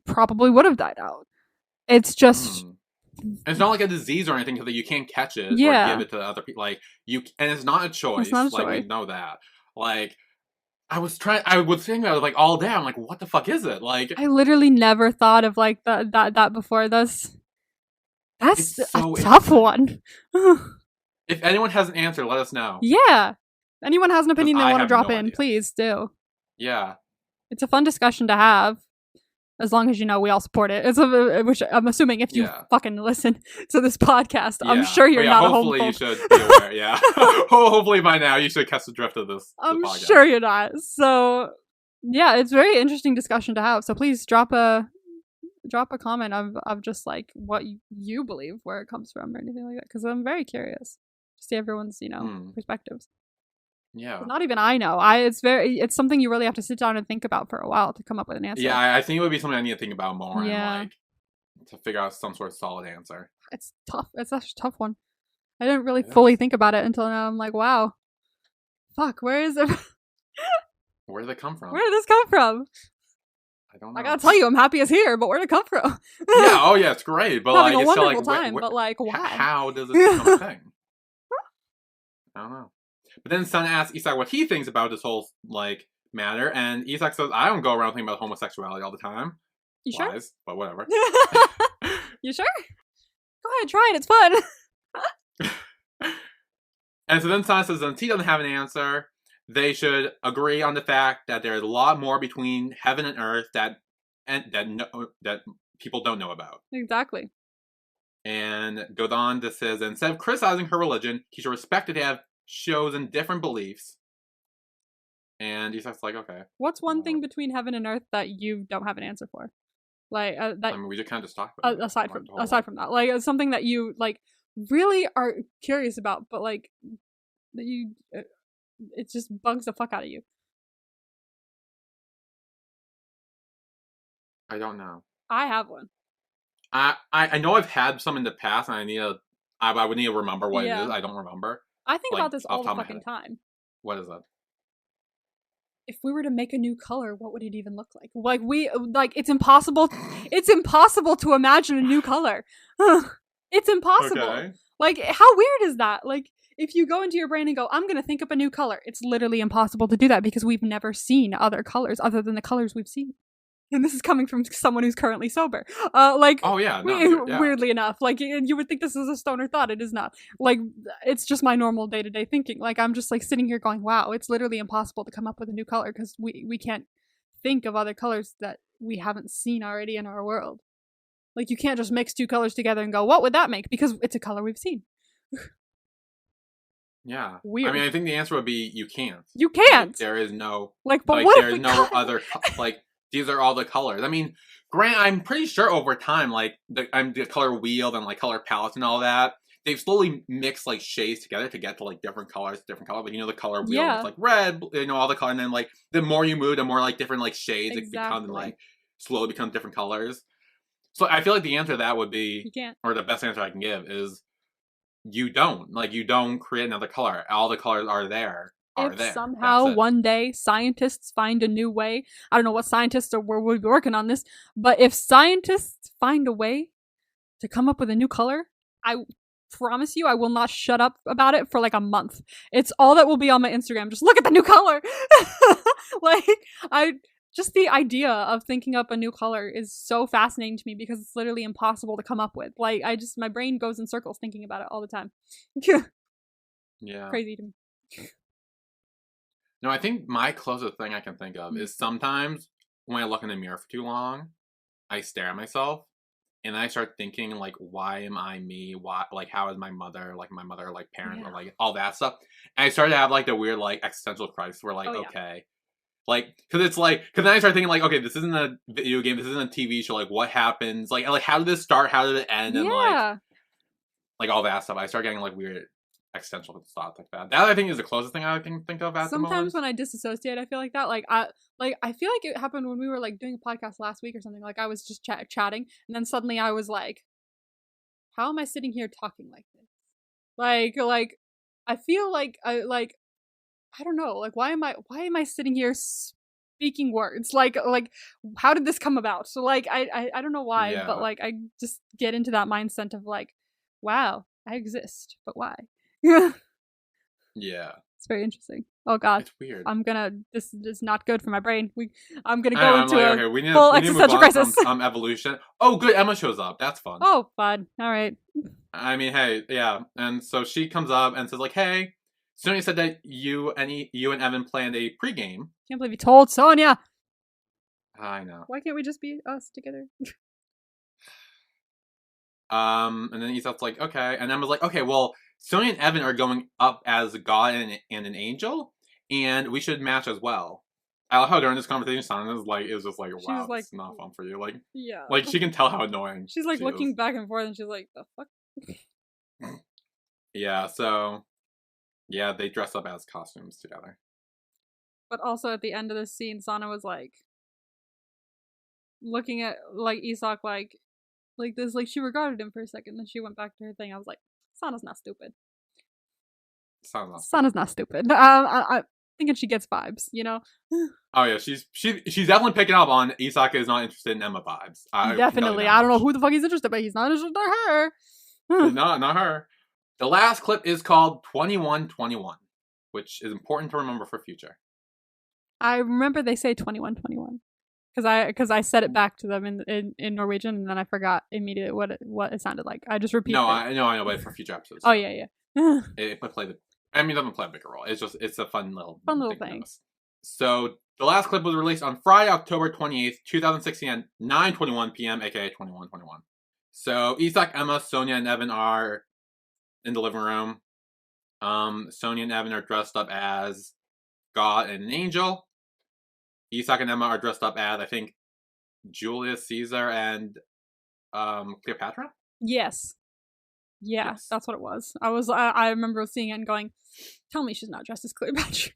probably would have died out. It's just. It's not like a disease or anything because you can't catch it or give it to other people. Like and it's not a choice. It's not a choice. Like we know that. Like I was thinking about it like all day. I'm like, what the fuck is it? Like I literally never thought of like that before. That's so a tough one. If anyone has an answer, let us know. Yeah, anyone has an opinion they want to drop in, idea. please do. Yeah, it's a fun discussion to have. As long as we all support it. Which I'm assuming if you fucking listen to this podcast, I'm sure you're not a homophobe. Hopefully you should be aware, yeah. Hopefully by now you should catch the drift of this I'm podcast. Sure you're not. So, yeah, it's a very interesting discussion to have. So please drop a comment of just like what you believe, where it comes from or anything like that. Because I'm very curious to see everyone's, perspectives. Yeah. Not even I know. It's something you really have to sit down and think about for a while to come up with an answer. Yeah, I think it would be something I need to think about more Yeah. and to figure out some sort of solid answer. It's tough. It's such a tough one. I didn't really fully think about it until now. I'm like, wow. Fuck, where is it? Where did it come from? Where did this come from? I don't know. I gotta tell you, I'm happy it's here, but where did it come from? Yeah, it's great. But having like, a it's wonderful still like, time, but like, why? How does it become a thing? I don't know. But then Sun asks Isak what he thinks about this whole like matter, and Isak says, "I don't go around thinking about homosexuality all the time." You sure? Lies, but whatever. You sure? Go ahead, try it. It's fun. And so then Sun says, since he doesn't have an answer, they should agree on the fact that there is a lot more between heaven and earth that people don't know about. Exactly. And goes on to says, instead of criticizing her religion, he should respect it to have chosen different beliefs. And Isak's like, okay. What's one thing between heaven and earth that you don't have an answer for? Like that. I mean, we just kind of talked about aside from that, like something that you like. really are curious about, but like you, it just bugs the fuck out of you. I don't know. I have one. I know I've had some in the past, and I would need to remember what it Yeah. is. I don't remember. I think Like, about this off all the the top of my fucking head. time. What is it? If we were to make a new color, what would it even look like? It's impossible. It's impossible to imagine a new color. It's impossible. Okay. Like, how weird is that? Like, if you go into your brain and go, I'm gonna think up a new color, it's literally impossible to do that because we've never seen other colors other than the colors we've seen. And this is coming from someone who's currently sober. Oh yeah, no, yeah. Weirdly enough, like you would think this is a stoner thought. It is not. Like, it's just my normal day to day thinking. Like, I'm just like sitting here going, wow, it's literally impossible to come up with a new color because we can't think of other colors that we haven't seen already in our world. Like, you can't just mix two colors together and go, what would that make? Because it's a color we've seen. Yeah. Weird. I mean, I think the answer would be you can't. You can't. Like, there is no. Like, but like, what if there's we no could? other. Like, these are all the colors. I mean, Grant, I'm pretty sure over time, like the color wheel and like color palettes and all that, they've slowly mixed like shades together to get to like different colors. Like, you know, the color wheel Yeah. is like red, you know, all the color, and then like the more you move, the more like different like shades it become, Exactly. like slowly become different colors. So I feel like the answer to that would be, You can't. or the best answer I can give is, you don't create another color. All the colors are there. If That's somehow it. one day scientists find a new way, I don't know what scientists will be working on this, but if scientists find a way to come up with a new color, I promise you I will not shut up about it for like a month. It's all that will be on my Instagram. Just look at the new color. Just the idea of thinking up a new color is so fascinating to me because it's literally impossible to come up with. Like, my brain goes in circles thinking about it all the time. Yeah. Crazy to me. No, I think my closest thing I can think of is sometimes when I look in the mirror for too long, I stare at myself and I start thinking like, why am I me? Why, like, how is my mother, like parents, or like all that stuff? And I started to have like the weird like existential crisis where like, okay, like, because then I start thinking like, okay, this isn't a video game, this isn't a TV show. Like, what happens? Like how did this start? How did it end? And like all that stuff. I start getting like weird existential thoughts like that. That I think is the closest thing I can think of at the moment. Sometimes when I disassociate, I feel like that. I feel like it happened when we were like doing a podcast last week or something. Like, I was just chatting, and then suddenly I was like, "How am I sitting here talking like this?" Like I feel like I don't know. Like, why am I sitting here speaking words? Like how did this come about? So like I don't know why, but like I just get into that mindset of like, wow, I exist, but why? Yeah. It's very interesting. Oh god. It's weird. This is not good for my brain. I'm gonna I go know, into like, a okay, we need full to existential move on crisis. from evolution. Oh good, Emma shows up. That's fun. Oh, fun. Alright. I mean, hey, yeah. And so she comes up and says like, hey, Sonia said that you and Evan planned a pregame. Can't believe you told Sonia. I know. Why can't we just be us together? And then Isak's like, okay. And Emma's like, okay, well, Sonia and Evan are going up as a god and an angel, and we should match as well. I love how during this conversation, Sonia is just like, wow, like, it's not fun for you. Like, yeah. like she can tell how annoying. She's like she looking is. back and forth, and she's like, the fuck? Yeah, so yeah, they dress up as costumes together. But also at the end of this scene, Sana was like looking at like Isak like this, like she regarded him for a second, then she went back to her thing. I was like, Sana's not stupid. Sana's not stupid. I'm thinking she gets vibes, you know? Oh yeah, she's definitely picking up on Isak is not interested in Emma vibes. Definitely. I don't know who the fuck he's interested, but he's not interested in her. not her. The last clip is called 2121, which is important to remember for future. I remember they say 2121 because I said it back to them in Norwegian, and then I forgot immediately what it sounded like. I just repeated. I know, but for future episodes. Oh yeah. It doesn't play a bigger role. It's a fun little thing. So the last clip was released on Friday, October 28th, 2016 at 9:21 p.m., aka 2121. So Isak, Emma, Sonia, and Evan are in the living room. Sonia and Evan are dressed up as God and an angel. Isak and Emma are dressed up as, I think, Julius Caesar and Cleopatra? Yes. Yeah, Yes. that's what it was. I remember seeing it and going, tell me she's not dressed as Cleopatra.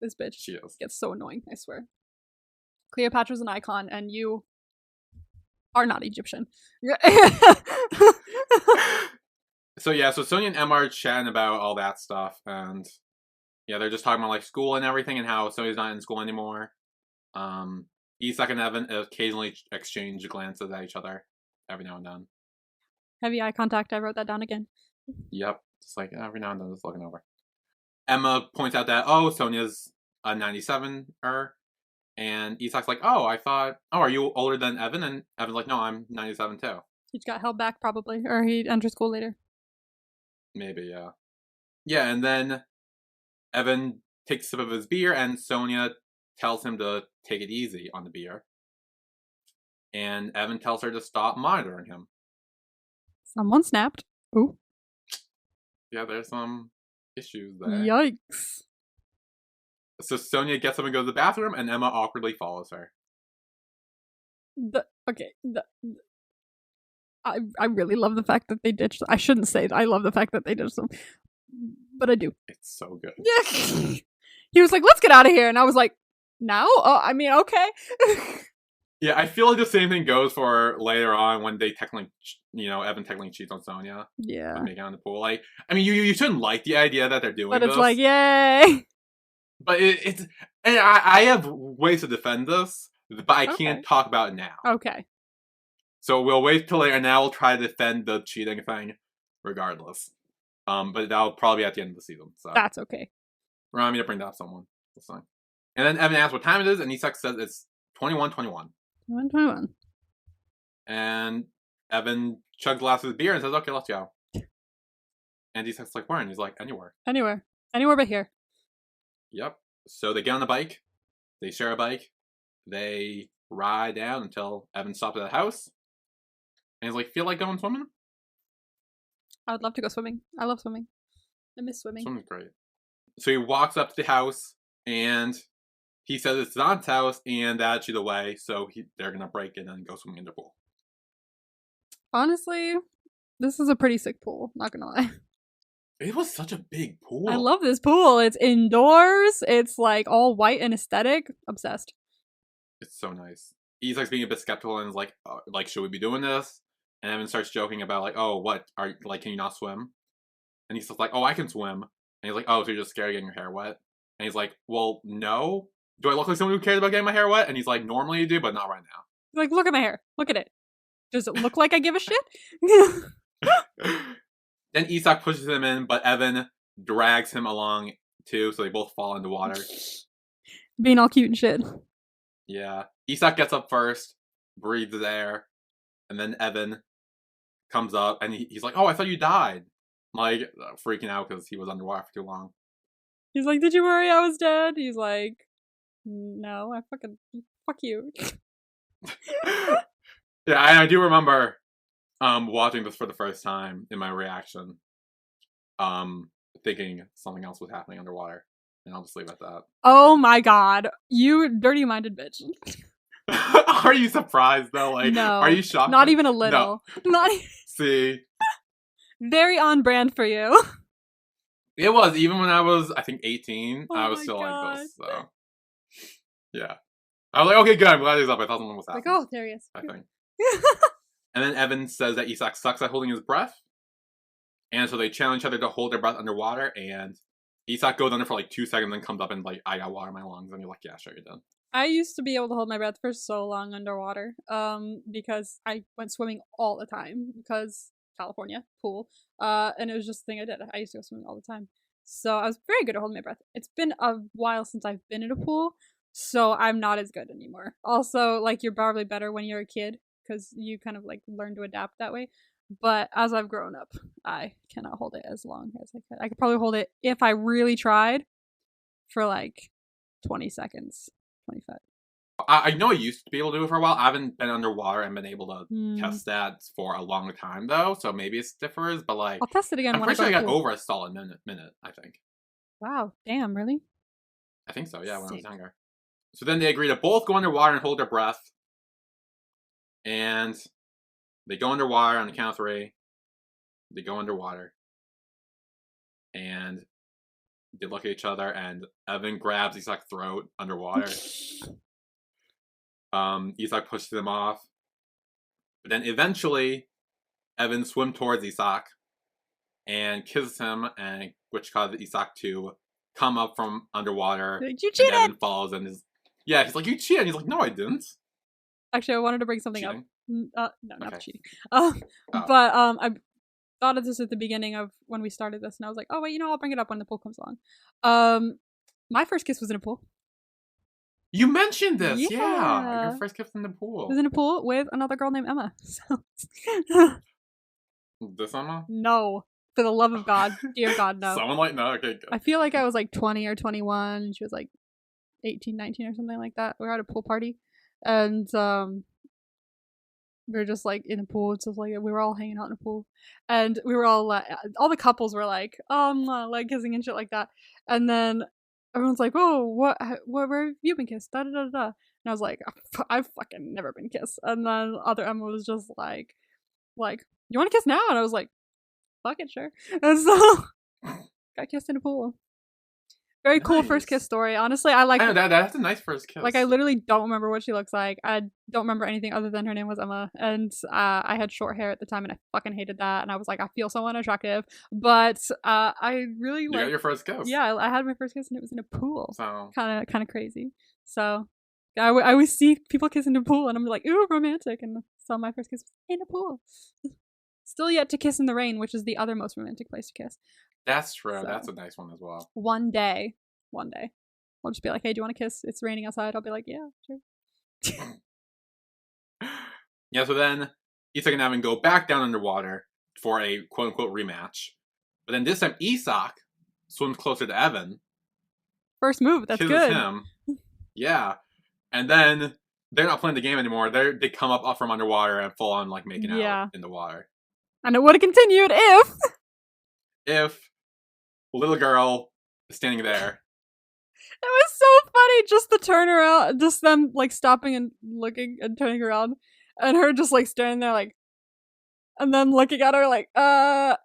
This bitch She is. gets so annoying, I swear. Cleopatra's an icon, and you are not Egyptian. So yeah, so Sonia and Emma are chatting about all that stuff, and yeah, they're just talking about like school and everything, and how Sonia's not in school anymore. Isak and Evan occasionally exchange glances at each other every now and then. Heavy eye contact. I wrote that down again. Yep, just like every now and then, just looking over. Emma points out that Sonia's a 97er, and Isak's like, are you older than Evan? And Evan's like, no, I'm 97 too. He just got held back probably, or he entered school later. Maybe, yeah. Yeah, and then Evan takes a sip of his beer, and Sonia tells him to take it easy on the beer. And Evan tells her to stop monitoring him. Someone snapped. Ooh. Yeah, there's some issues there. Yikes. So Sonia gets up and goes to the bathroom, and Emma awkwardly follows her. I really love the fact that they ditched. I shouldn't say that. I love the fact that they ditched them, but I do. It's so good. Yeah. He was like, "Let's get out of here," and I was like, "Now? Oh, I mean, okay." Yeah, I feel like the same thing goes for later on when they technically, Evan technically cheats on Sonia. Yeah. When making out in the pool. Like, I mean, you shouldn't like the idea that they're doing but it's this. like, yay. But it's, and I have ways to defend this, but I can't talk about it now. Okay. So we'll wait till later, and now we'll try to defend the cheating thing, regardless. But that'll probably be at the end of the season. So that's okay. Remind me to bring that up someone. That's fine. And then Evan asks what time it is, and Isak says it's 21:21. 21. And Evan chugs the last of his beer and says, "Okay, let's go." And Isak's like, "Where?" And he's like, "Anywhere." Anywhere but here. Yep. So they get on the bike. They share a bike. They ride down until Evan stops at the house. And he's like, "Feel like going swimming?" I would love to go swimming. I love swimming. I miss swimming. Swimming's great. So he walks up to the house, and he says it's his aunt's house, and that she's away, so they're gonna break in and go swimming in the pool. Honestly, this is a pretty sick pool, not gonna lie. It was such a big pool. I love this pool. It's indoors. It's like all white and aesthetic. Obsessed. It's so nice. Isak's being a bit skeptical and is like, should we be doing this? And Evan starts joking about like, oh, what can you not swim? And he's just like, oh, I can swim. And he's like, oh, so you're just scared of getting your hair wet? And he's like, well, no. Do I look like someone who cares about getting my hair wet? And he's like, normally you do, but not right now. Like, look at my hair. Look at it. Does it look like I give a shit? Then Isak pushes him in, but Evan drags him along too, so they both fall into water. Being all cute and shit. Yeah. Isak gets up first, breathes air, and then Evan comes up, and he's like, oh, I thought you died. Like, freaking out because he was underwater for too long. He's like, did you worry I was dead? He's like, no, fuck you. Yeah, I do remember watching this for the first time in my reaction, thinking something else was happening underwater. And I'll just leave it at that. Oh my god. You dirty-minded bitch. Are you surprised, though? Like, no. Are you shocked? Not even a little. No. Not See? Very on brand for you. It was. Even when I was, I think, 18, I was still God. like this, so. Yeah. I was like, okay, good. I'm glad he's up. I thought something was happening. Like, oh, there he is. I think. And then Evan says that Isak sucks at holding his breath. And so they challenge each other to hold their breath underwater, and Isak goes under for like 2 seconds and comes up and like, I got water in my lungs. And you're like, yeah, sure, you're done. I used to be able to hold my breath for so long underwater, because I went swimming all the time, because California, pool, and it was just the thing I did. I used to go swimming all the time. So I was very good at holding my breath. It's been a while since I've been in a pool, so I'm not as good anymore. Also, like, you're probably better when you're a kid, because you kind of like learn to adapt that way. But as I've grown up, I cannot hold it as long as I could. I could probably hold it, if I really tried, for like 20 seconds, 25. I know I used to be able to do it for a while. I haven't been underwater and been able to test that for a long time, though. So maybe it differs, but like, I'll test it again. I'm pretty sure I got over a solid minute, I think. Wow. Damn, really? I think so, yeah, when I was Sick. younger. So then they agree to both go underwater and hold their breath. And They go underwater on the count of 3. They go underwater. And they look at each other, and Evan grabs Isak's throat underwater. Isak pushes him off. But then eventually, Evan swims towards Isak and kisses him, and which causes Isak to come up from underwater. Like, you cheated! And Evan falls and is... Yeah, he's like, you cheated! And he's like, no, I didn't. Actually, I wanted to bring something Cheating? up. No, not Okay. cheating. But I thought of this at the beginning of when we started this, and I was like, oh, wait, I'll bring it up when the pool comes along. My first kiss was in a pool. You mentioned this! Yeah! Yeah. Your first kiss in the It pool. was in a pool with another girl named Emma. So This Emma? no. For the love of God. Dear God, no. Someone like... No, okay, good. I feel like I was like 20 or 21, and she was like 18, 19 or something like that. We were at a pool party, and we were just like in a pool and stuff like that. We were all hanging out in a pool, and we were all the couples were like like kissing and shit like that. And then everyone's like, oh, what where have you been kissed? Da da da da. And I was like, I've fucking never been kissed. And then other Emma was just like, you want to kiss now? And I was like, fuck it, sure. And so got kissed in a pool. Very cool first kiss Nice. story. Honestly, I like. I know, that's a nice first kiss. Like, I literally don't remember what she looks like. I don't remember anything other than her name was Emma. And I had short hair at the time, and I fucking hated that. And I was like, I feel so unattractive. But I really You like. got your first kiss. Yeah, I had my first kiss, and it was in a pool. So... Kind of crazy. So I always see people kiss in a pool, and I'm like, ooh, romantic. And so my first kiss was in a pool. Still yet to kiss in the rain, which is the other most romantic place to kiss. That's true. So- That's a nice one as well. One day, I'll just be like, hey, do you want to kiss? It's raining outside. I'll be like, yeah, sure. Yeah, so then Isak and Evan go back down underwater for a quote-unquote rematch. But then this time Isak swims closer to Evan, First move. That's kisses good. him. Yeah. And then they're not playing the game anymore. They come up from underwater and full on like making Yeah. out in the water. And it would have continued If little girl is standing there. It was so funny, just the turn around, just them like stopping and looking and turning around, and her just like standing there like, and then looking at her like, like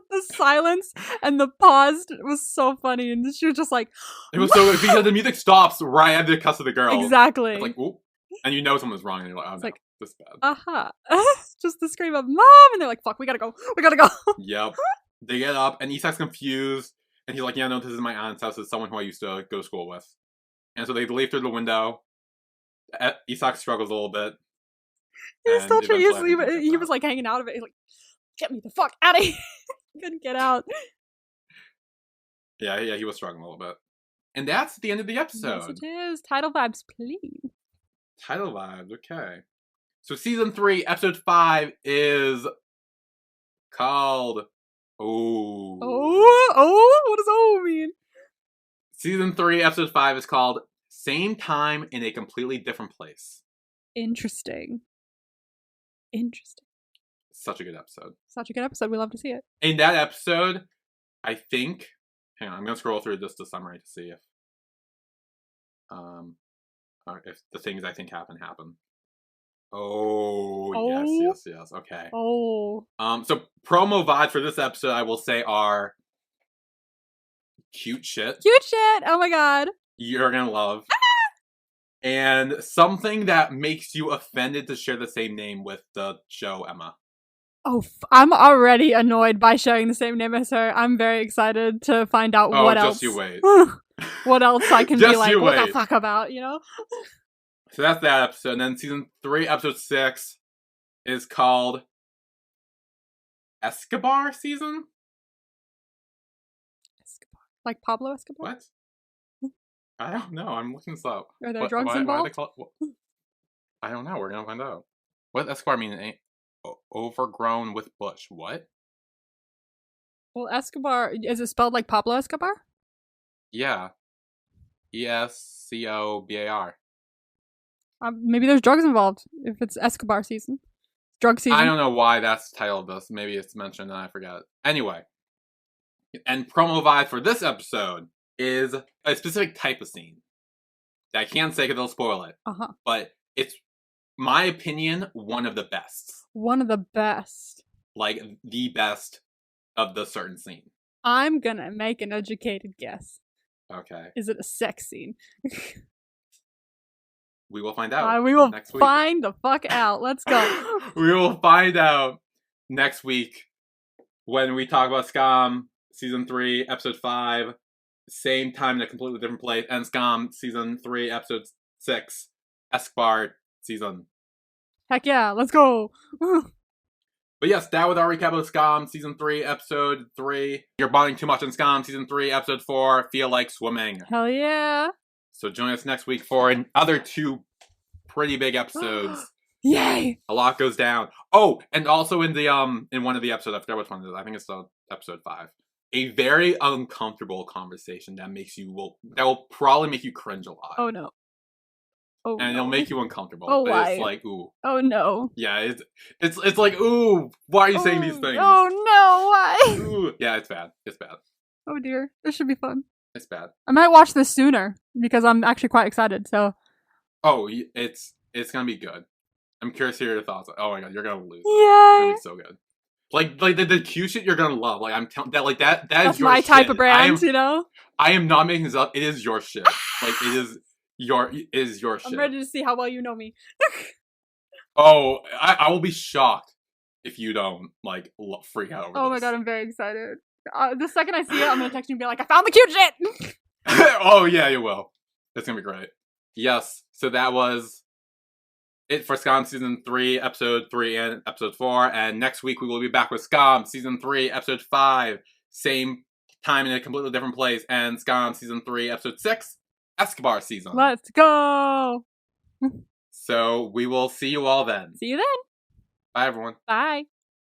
the silence and the pause was so funny, and she was just like, It was so because the music stops right after the cuss of the girl. exactly, It's like, oop. And you know someone's wrong, and you're like, oh It's no, like, this is bad. aha, just the scream of mom, and they're like, fuck, we gotta go. Yep. They get up, and Isak's confused, and he's like, yeah, no, this is my aunt's house. It's someone who I used to go to school with. And so they leave through the window. Isak struggles a little bit. He was and still trying. eventually I think He gets was out. like hanging out of it. He's like, get me the fuck out of here. He couldn't get out. Yeah, he was struggling a little bit. And that's the end of the episode. Yes, it is. Title vibes, please. Title vibes, okay. So season 3, episode 5 is called... Oh. What does "oh" mean? Season 3, episode 5 is called Same Time in a Completely Different Place. Interesting. Such a good episode. Such a good episode. We love to see it. In that episode, I think... Hang on, I'm going to scroll through just the summary to see if the things I think happen. Oh, yes. Okay. Oh. So promo vibes for this episode, I will say, are cute shit. Cute shit. Oh my god. You're gonna love. And something that makes you offended to share the same name with the show, Emma. Oh, I'm already annoyed by sharing the same name as her. I'm very excited to find out what else. Just you wait. What else I can be Just like, you what the wait. fuck about, you know? So that's that episode. And then season 3, episode 6 is called Escobar season? Escobar. Like Pablo Escobar? What? I don't know. I'm looking this up. Are there What- drugs why are they involved? I don't know. We're gonna find out. What does Escobar mean? Overgrown with bush. What? Well, Escobar, is it spelled like Pablo Escobar? Yeah. Escobar. Maybe there's drugs involved if it's Escobar season. Drug season. I don't know why that's the title of this. Maybe it's mentioned and I forgot. Anyway. And promo vibe for this episode is a specific type of scene that I can't say because it'll spoil it. Uh-huh. But it's my opinion, one of the best. One of the best. Like, the best of the certain scene. I'm gonna make an educated guess. Okay. Is it a sex scene? We will find out. We will next week. find the fuck out. Let's go. We will find out next week when we talk about Skam Season 3, Episode 5. Same time in a completely different place. And Skam Season 3, Episode 6. Escobar Season. Heck yeah, let's go. But yes, that was our recap of Skam Season 3, Episode 3. You're bonding too much in Skam Season 3, Episode 4. Feel like swimming. Hell yeah. So join us next week for another 2 pretty big episodes. Yay! A lot goes down. Oh, and also in the in one of the episodes, I forgot which one it is. I think it's episode 5. A very uncomfortable conversation that will probably make you cringe a lot. Oh no. Oh, and it'll make you uncomfortable. Oh, but why? It's like, ooh. Oh no. Yeah, it's like, ooh, why are you saying these things? Oh no, why? Ooh. Yeah, it's bad. It's bad. Oh dear. This should be fun. It's bad. I might watch this sooner because I'm actually quite excited, so. Oh, it's gonna be good. I'm curious to hear your thoughts. Oh my god, you're gonna lose. Yay! It's gonna be so good. Like the Q shit you're gonna love. Like I'm telling that That's is your my shit. type of brand, you know? I am not making this up. It is your shit. Like it is your shit. I'm ready to see how well you know me. Oh, I will be shocked if you don't like freak out over Oh this. my god, I'm very excited. The second I see it, I'm gonna text you and be like, I found the cute shit! Oh yeah, you will. It's gonna be great. Yes, so that was it for Skam Season 3, Episode 3 and Episode 4. And next week we will be back with Skam Season 3, Episode 5. Same time in a completely different place. And Skam Season 3, Episode 6, Escobar Season. Let's go! So we will see you all then. See you then. Bye everyone. Bye.